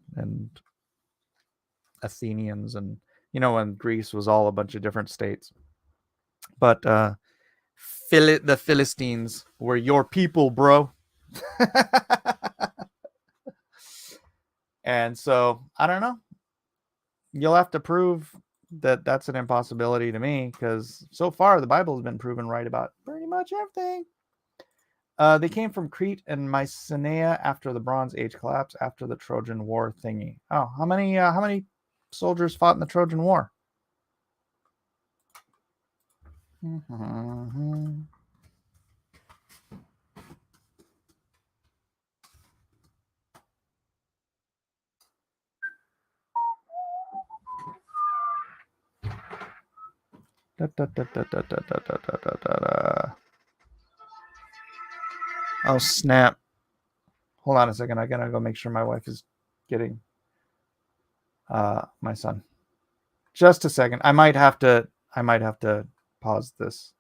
Athenians, and when Greece was all a bunch of different states. But the Philistines were your people, bro. And so I don't know. You'll have to prove that that's an impossibility to me, because so far the Bible has been proven right about pretty much everything. They came from Crete and Mycenae after the Bronze Age collapse, after the Trojan War thingy. Oh, how many soldiers fought in the Trojan War? Oh, snap. Hold on a second. I gotta go make sure my wife is getting my son. Just a second. I might have to pause this.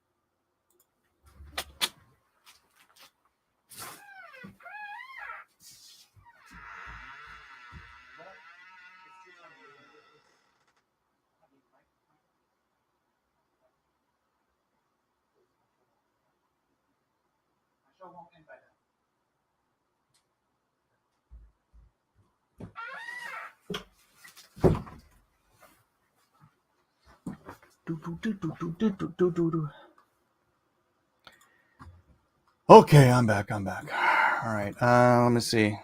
Okay, I'm back. All right. Let me see.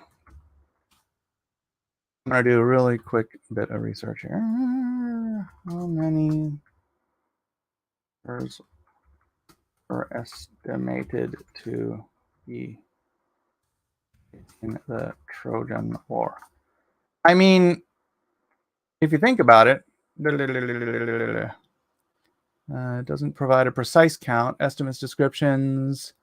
I'm going to do a really quick bit of research here. How many are estimated to be in the Trojan War? I mean, if you think about it, It doesn't provide a precise count. Estimates descriptions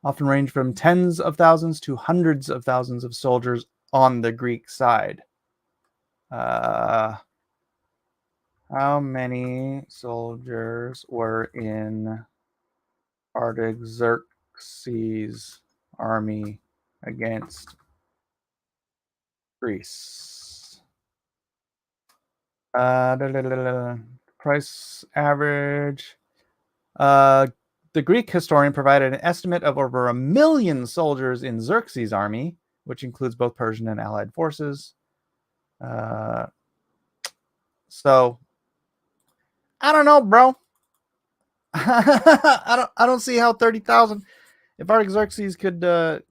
often range from tens of thousands to hundreds of thousands of soldiers on the Greek side. How many soldiers were in Artaxerxes' army against Greece? Price average. The Greek historian provided an estimate of over 1 million soldiers in Xerxes' army, which includes both Persian and Allied forces. So I don't know, bro. I don't see how 30,000. If Artaxerxes could get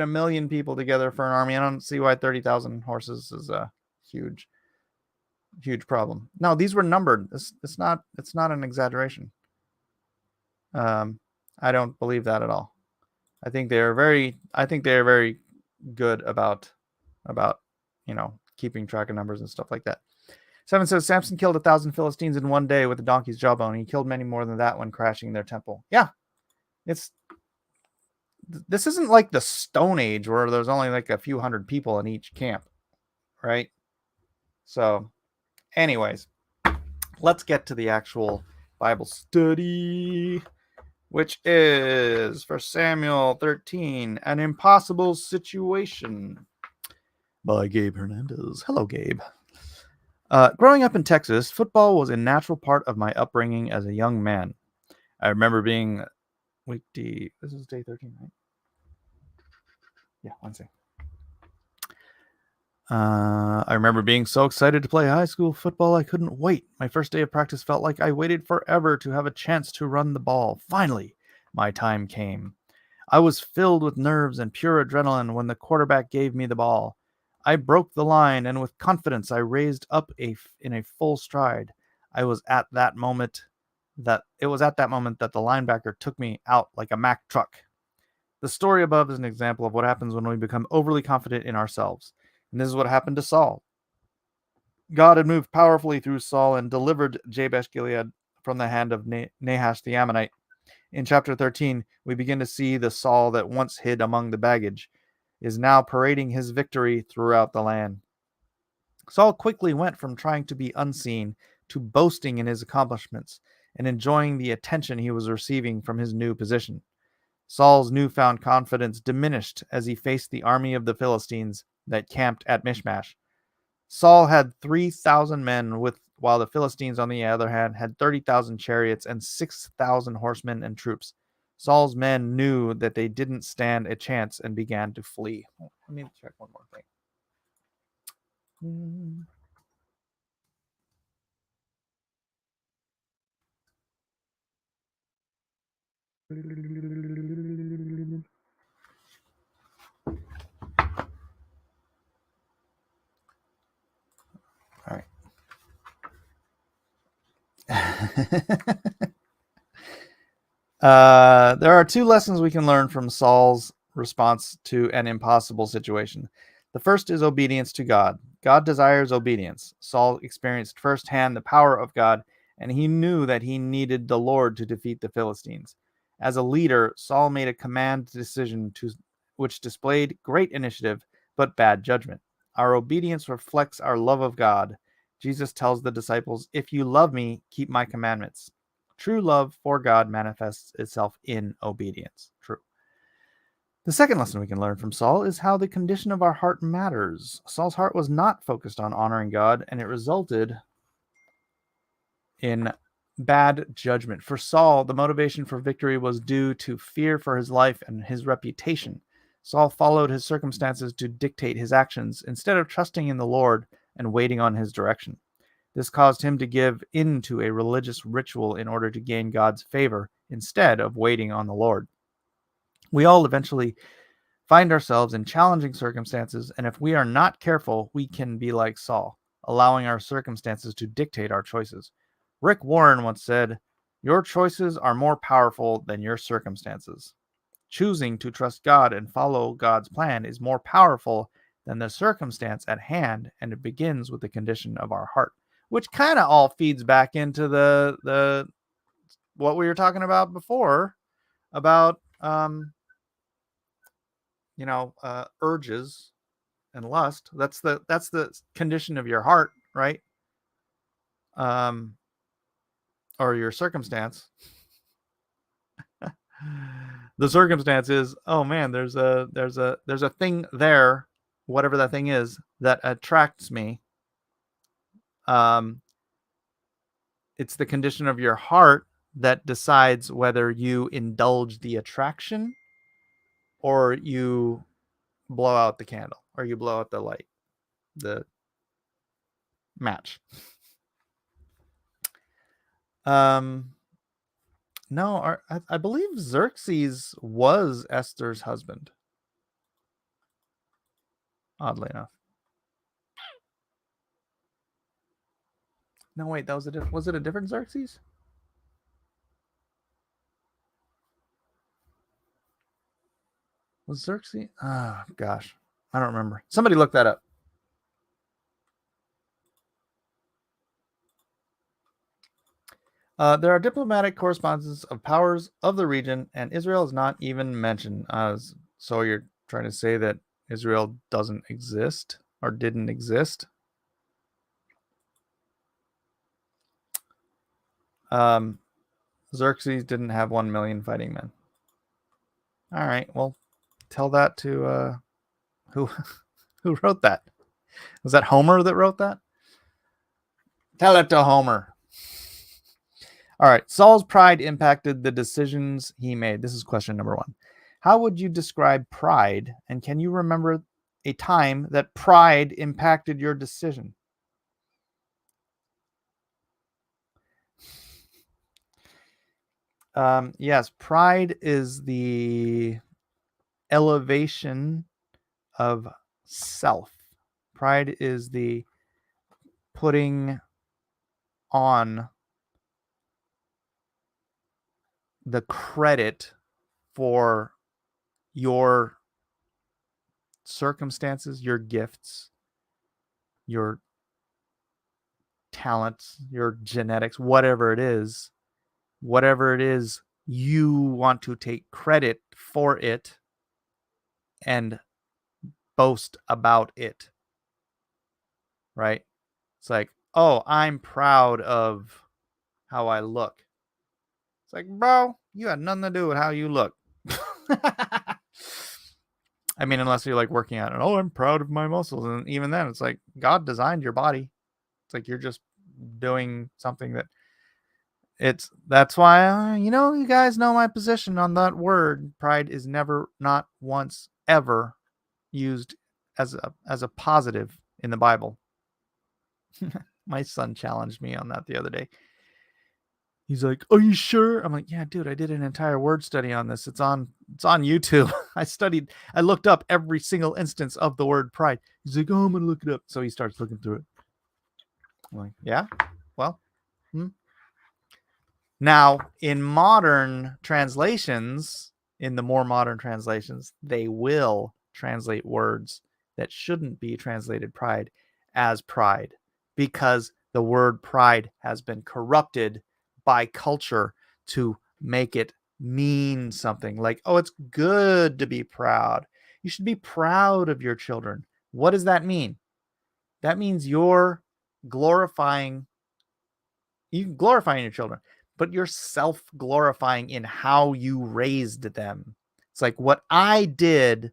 1 million people together for an army, I don't see why 30,000 horses is a huge problem. No, these were numbered. It's not an exaggeration. I don't believe that at all. I think they are very good about keeping track of numbers and stuff like that. 7 says Samson killed 1,000 Philistines in one day with a donkey's jawbone. He killed many more than that when crashing their temple. Yeah, this isn't like the Stone Age where there's only like a few hundred people in each camp, right? So, anyways, let's get to the actual Bible study, which is for Samuel 13, An Impossible Situation by Gabe Hernandez. Hello, Gabe. Growing up in Texas, football was a natural part of my upbringing as a young man. I remember being this is day 13, right? Yeah, Wednesday. I remember being so excited to play high school football I couldn't wait. My first day of practice felt like I waited forever to have a chance to run the ball. Finally, my time came. I was filled with nerves and pure adrenaline when the quarterback gave me the ball. I broke the line, and with confidence I raised up in a full stride. It was at that moment that the linebacker took me out like a Mack truck. The story above is an example of what happens when we become overly confident in ourselves. And this is what happened to Saul. God had moved powerfully through Saul and delivered Jabesh Gilead from the hand of Nahash the Ammonite. In chapter 13, we begin to see the Saul that once hid among the baggage is now parading his victory throughout the land. Saul quickly went from trying to be unseen to boasting in his accomplishments and enjoying the attention he was receiving from his new position. Saul's newfound confidence diminished as he faced the army of the Philistines that camped at Michmash. Saul had 3,000 men, while the Philistines, on the other hand, had 30,000 chariots and 6,000 horsemen and troops. Saul's men knew that they didn't stand a chance and began to flee. Let me check one more thing. All right. There are two lessons we can learn from Saul's response to an impossible situation. The first is obedience to God. God desires obedience. Saul experienced firsthand the power of God, and he knew that he needed the Lord to defeat the Philistines. As a leader, Saul made a command decision which displayed great initiative but bad judgment. Our obedience reflects our love of God. Jesus tells the disciples, "If you love me, keep my commandments." True love for God manifests itself in obedience. True. The second lesson we can learn from Saul is how the condition of our heart matters. Saul's heart was not focused on honoring God, and it resulted in bad judgment. For Saul, the motivation for victory was due to fear for his life and his reputation. Saul followed his circumstances to dictate his actions instead of trusting in the Lord and waiting on his direction. This caused him to give in to a religious ritual in order to gain God's favor instead of waiting on the Lord. We all eventually find ourselves in challenging circumstances, and if we are not careful, we can be like Saul, allowing our circumstances to dictate our choices. Rick Warren once said, "Your choices are more powerful than your circumstances." Choosing to trust God and follow God's plan is more powerful than the circumstance at hand, and it begins with the condition of our heart. which kind of all feeds back into the what we were talking about before about urges and lust. That's the condition of your heart, right? Or your circumstance. The circumstance is, oh man, there's a thing there, whatever that thing is, that attracts me. It's the condition of your heart that decides whether you indulge the attraction or you blow out the candle or you blow out the light, the match. No, I believe Xerxes was Esther's husband. Oddly enough. No, wait, that was it a different Xerxes? Was Xerxes? Oh, gosh. I don't remember. Somebody look that up. There are diplomatic correspondences of powers of the region, and Israel is not even mentioned. So you're trying to say that Israel doesn't exist or didn't exist? Xerxes didn't have 1 million fighting men. All right, well, tell that to who wrote that? Was that Homer that wrote that? Tell it to Homer. All right, Saul's pride impacted the decisions he made. This is question number 1. How would you describe pride, and can you remember a time that pride impacted your decision? Yes, pride is the elevation of self. Pride is the putting on the credit for your circumstances, your gifts, your talents, your genetics, whatever it is, you want to take credit for it and boast about it, right? It's like, oh, I'm proud of how I look. It's like, bro, you had nothing to do with how you look. I mean, unless you're like working out and, oh, I'm proud of my muscles. And even then, it's like, God designed your body. It's like you're just doing something that's why, you guys know my position on that word. Pride is never, not once, ever used as a positive in the Bible. My son challenged me on that the other day. He's like, are you sure? I'm like, yeah, dude, I did an entire word study on this. It's on YouTube. I looked up every single instance of the word pride. He's like, oh, I'm going to look it up. So he starts looking through it. I'm like, yeah, well, Now, in modern translations, in the more modern translations, they will translate words that shouldn't be translated pride as pride because the word pride has been corrupted by culture to make it mean something like, oh, it's good to be proud. You should be proud of your children. What does that mean? That means you're glorifying your children, but you're self-glorifying in how you raised them. It's like what I did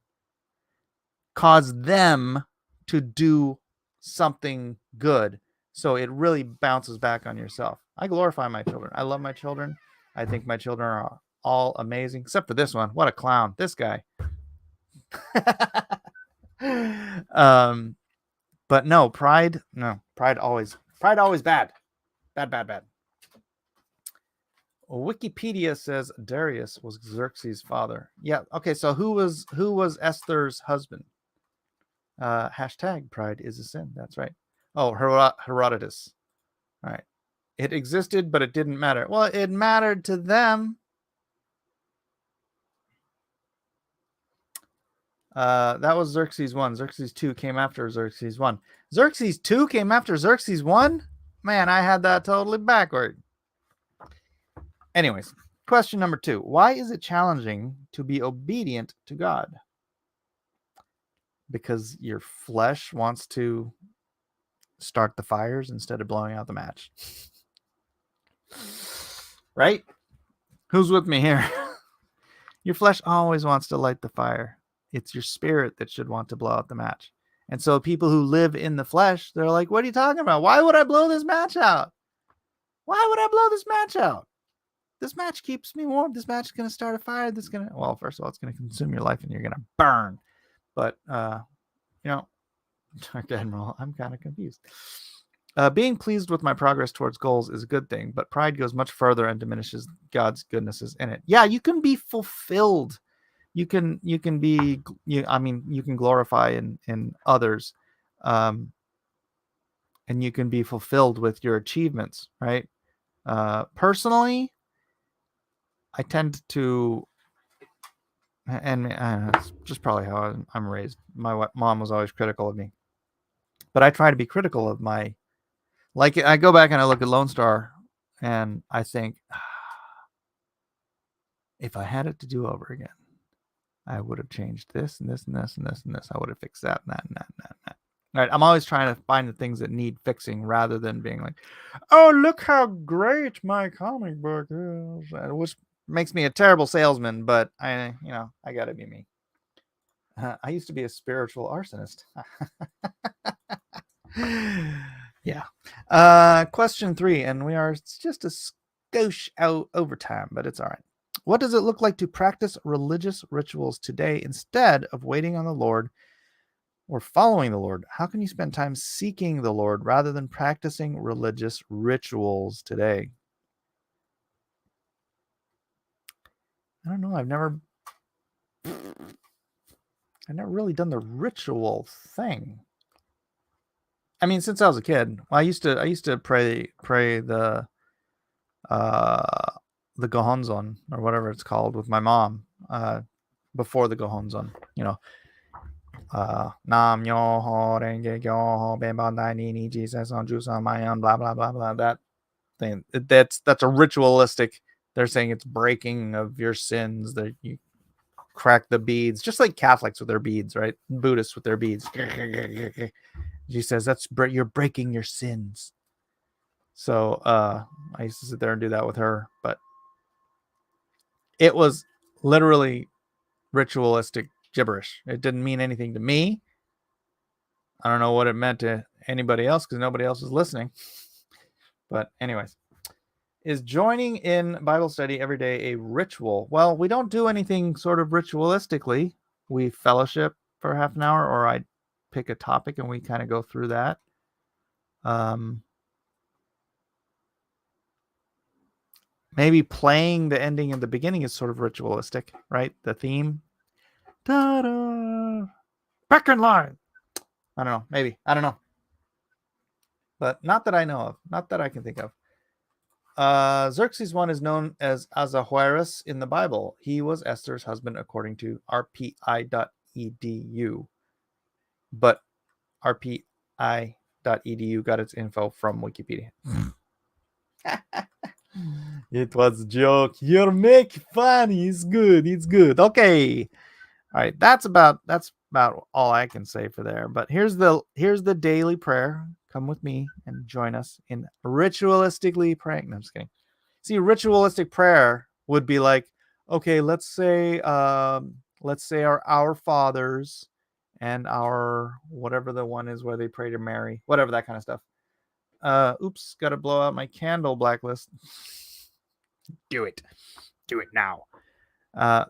caused them to do something good. So it really bounces back on yourself. I glorify my children. I love my children. I think my children are all amazing, except for this one. What a clown. This guy. But no, pride always bad. Bad. Wikipedia says Darius was Xerxes' father. Yeah. Okay. So who was Esther's husband? Hashtag pride is a sin. That's right. Oh, Herodotus. All right. It existed, but it didn't matter. Well, it mattered to them. That was Xerxes 1. Xerxes 2 came after Xerxes 1. Xerxes 2 came after Xerxes 1? Man, I had that totally backward. Anyways, question number 2. Why is it challenging to be obedient to God? Because your flesh wants to start the fires instead of blowing out the match. Right? Who's with me here? Your flesh always wants to light the fire. It's your spirit that should want to blow out the match. And so people who live in the flesh, they're like, what are you talking about? Why would I blow this match out? Why would I blow this match out? This match keeps me warm. This match is going to start a fire. Well, first of all, it's going to consume your life and you're going to burn. But, Admiral, I'm kind of confused. Being pleased with my progress towards goals is a good thing, but pride goes much further and diminishes God's goodnesses in it. Yeah, you can be fulfilled. You can glorify in others, and you can be fulfilled with your achievements, right? Personally, I tend to, and it's just probably how I'm raised. My mom was always critical of me, but I try to be critical of my. Like, I go back and I look at Lone Star, and I think, if I had it to do over again, I would have changed this and this and this and this and this. I would have fixed that and that and that and that and that. Right? I'm always trying to find the things that need fixing rather than being like, oh, look how great my comic book is, which makes me a terrible salesman, but I gotta be me. I used to be a spiritual arsonist. Yeah. Question 3, and we are just a skosh out over time, but it's all right. What does it look like to practice religious rituals today instead of waiting on the Lord or following the Lord? How can you spend time seeking the Lord rather than practicing religious rituals today? I don't know. I've never really done the ritual thing. I mean, since I was a kid, I used to pray the Gohonzon or whatever it's called with my mom before the Gohonzon, Nam Yo Renge Yo Ben Bandai Ni Jesus on Jusan Mayan blah blah blah blah, that thing. That's a ritualistic. They're saying it's breaking of your sins, that you crack the beads, just like Catholics with their beads, right? Buddhists with their beads. She says you're breaking your sins. So I used to sit there and do that with her, but it was literally ritualistic gibberish. It didn't mean anything to me. I don't know what it meant to anybody else because nobody else was listening. But anyways, is joining in Bible study every day a ritual? Well, we don't do anything sort of ritualistically. We fellowship for half an hour, or I pick a topic and we kind of go through that. Maybe playing the ending and the beginning is sort of ritualistic, right? The theme. Ta-da! Back in line. I don't know. Maybe. I don't know. But not that I know of. Not that I can think of. Xerxes I is known as Ahasuerus in the Bible. He was Esther's husband according to rpi.edu. But rpi.edu got its info from Wikipedia. It was a joke. You're making fun. It's good. It's good. Okay. All right. That's about all I can say for there. But here's the daily prayer. Come with me and join us in ritualistically praying. No, I'm just kidding. See, ritualistic prayer would be like, okay, let's say our fathers and our whatever the one is where they pray to Mary, whatever, that kind of stuff. Oops, gotta blow out my candle blacklist. Do it now.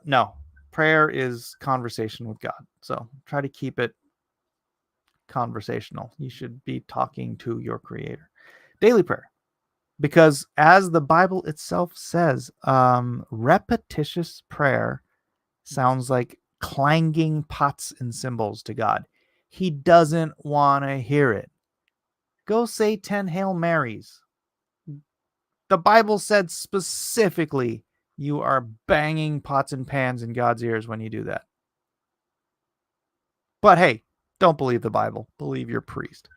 No, prayer is conversation with God, so try to keep it conversational. You should be talking to your Creator. Daily prayer, because as the Bible itself says, repetitious prayer sounds like clanging pots and cymbals to God. He doesn't want to hear it. Go say 10 Hail Marys. The Bible said specifically you are banging pots and pans in God's ears when you do that. But hey, don't believe the Bible. Believe your priest.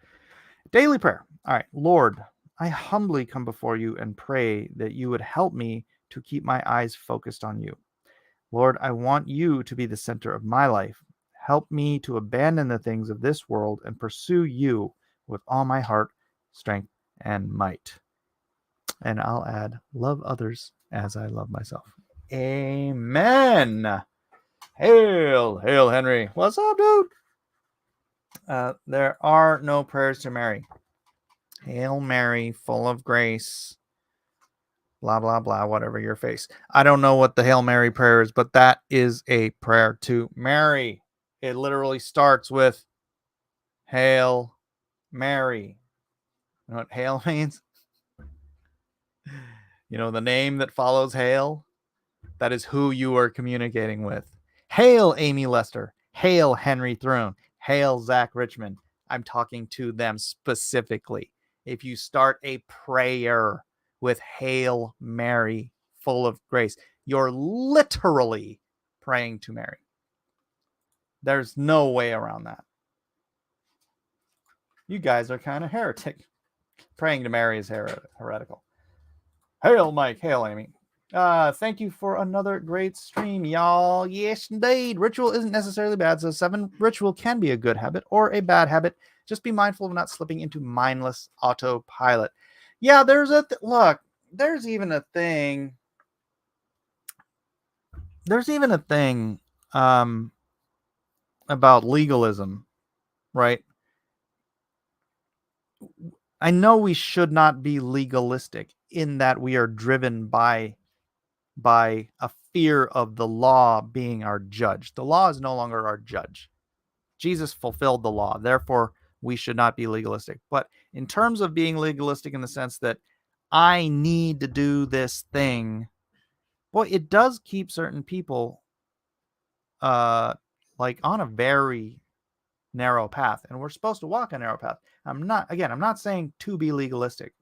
Daily prayer. All right, Lord, I humbly come before you and pray that you would help me to keep my eyes focused on you. Lord, I want you to be the center of my life. Help me to abandon the things of this world and pursue you with all my heart, strength, and might. And I'll add, love others as I love myself. Amen. Hail, hail, Henry. What's up, dude? There are no prayers to Mary. Hail Mary, full of grace. Blah, blah, blah, whatever your face. I don't know what the Hail Mary prayer is, but that is a prayer to Mary. It literally starts with Hail Mary. You know what hail means? You know, the name that follows hail? That is who you are communicating with. Hail Amy Lester. Hail Henry Throne. Hail Zach Richmond. I'm talking to them specifically. If you start a prayer with Hail Mary, full of grace, you're literally praying to Mary. There's no way around that. You guys are kind of heretic. Praying to Mary is heretical. Hail Mike. Hail Amy. Thank you for another great stream, y'all. Yes, indeed. Ritual isn't necessarily bad. So 7, ritual can be a good habit or a bad habit. Just be mindful of not slipping into mindless autopilot. Yeah, there's a look. There's even a thing. About legalism, right? I know we should not be legalistic in that we are driven by a fear of the law being our judge. The law is no longer our judge. Jesus fulfilled the law. Therefore, we should not be legalistic. But in terms of being legalistic in the sense that I need to do this thing, boy, it does keep certain people like on a very narrow path. And we're supposed to walk a narrow path. I'm not saying to be legalistic,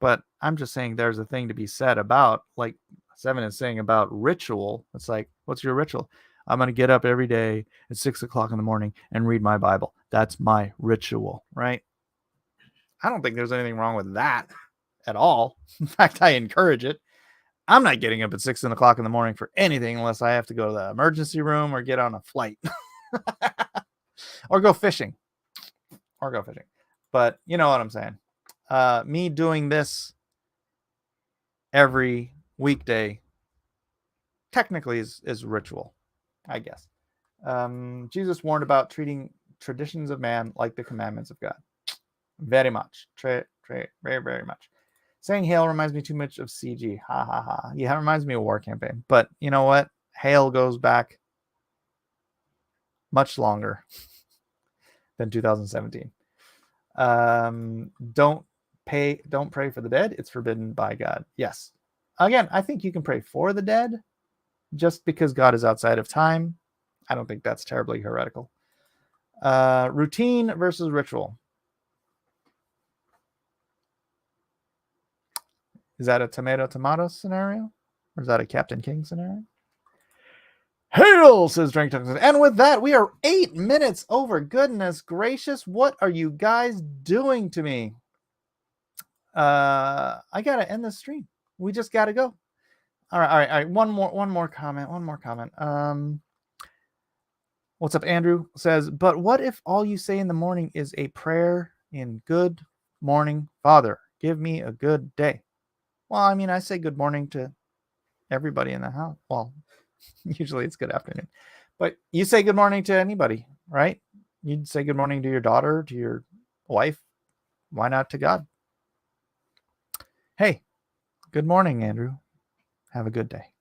but I'm just saying there's a thing to be said about, like 7 is saying about ritual. It's like, what's your ritual? I'm going to get up every day at 6 o'clock in the morning and read my Bible. That's my ritual, right? I don't think there's anything wrong with that at all. In fact, I encourage it. I'm not getting up at 6 o'clock in the morning for anything unless I have to go to the emergency room or get on a flight or go fishing. But you know what I'm saying? Me doing this every weekday technically is ritual, I guess. Jesus warned about treating traditions of man like the commandments of God. Very much. Very, very much. Saying hail reminds me too much of CG. Ha ha ha. Yeah, it reminds me of War Campaign. But you know what? Hail goes back much longer than 2017. Don't pray for the dead. It's forbidden by God. Yes. Again, I think you can pray for the dead just because God is outside of time. I don't think that's terribly heretical. Routine versus ritual. Is that a tomato scenario? Or is that a Captain King scenario? Hail, says Drink Tungsten. And with that, we are 8 minutes over. Goodness gracious. What are you guys doing to me? I gotta end the stream. We just gotta go. All right. One more comment. What's up, Andrew? Says, but what if all you say in the morning is a prayer in good morning, Father? Give me a good day. Well, I mean, I say good morning to everybody in the house. Well, usually it's good afternoon. But you say good morning to anybody, right? You'd say good morning to your daughter, to your wife. Why not to God? Hey, good morning, Andrew. Have a good day.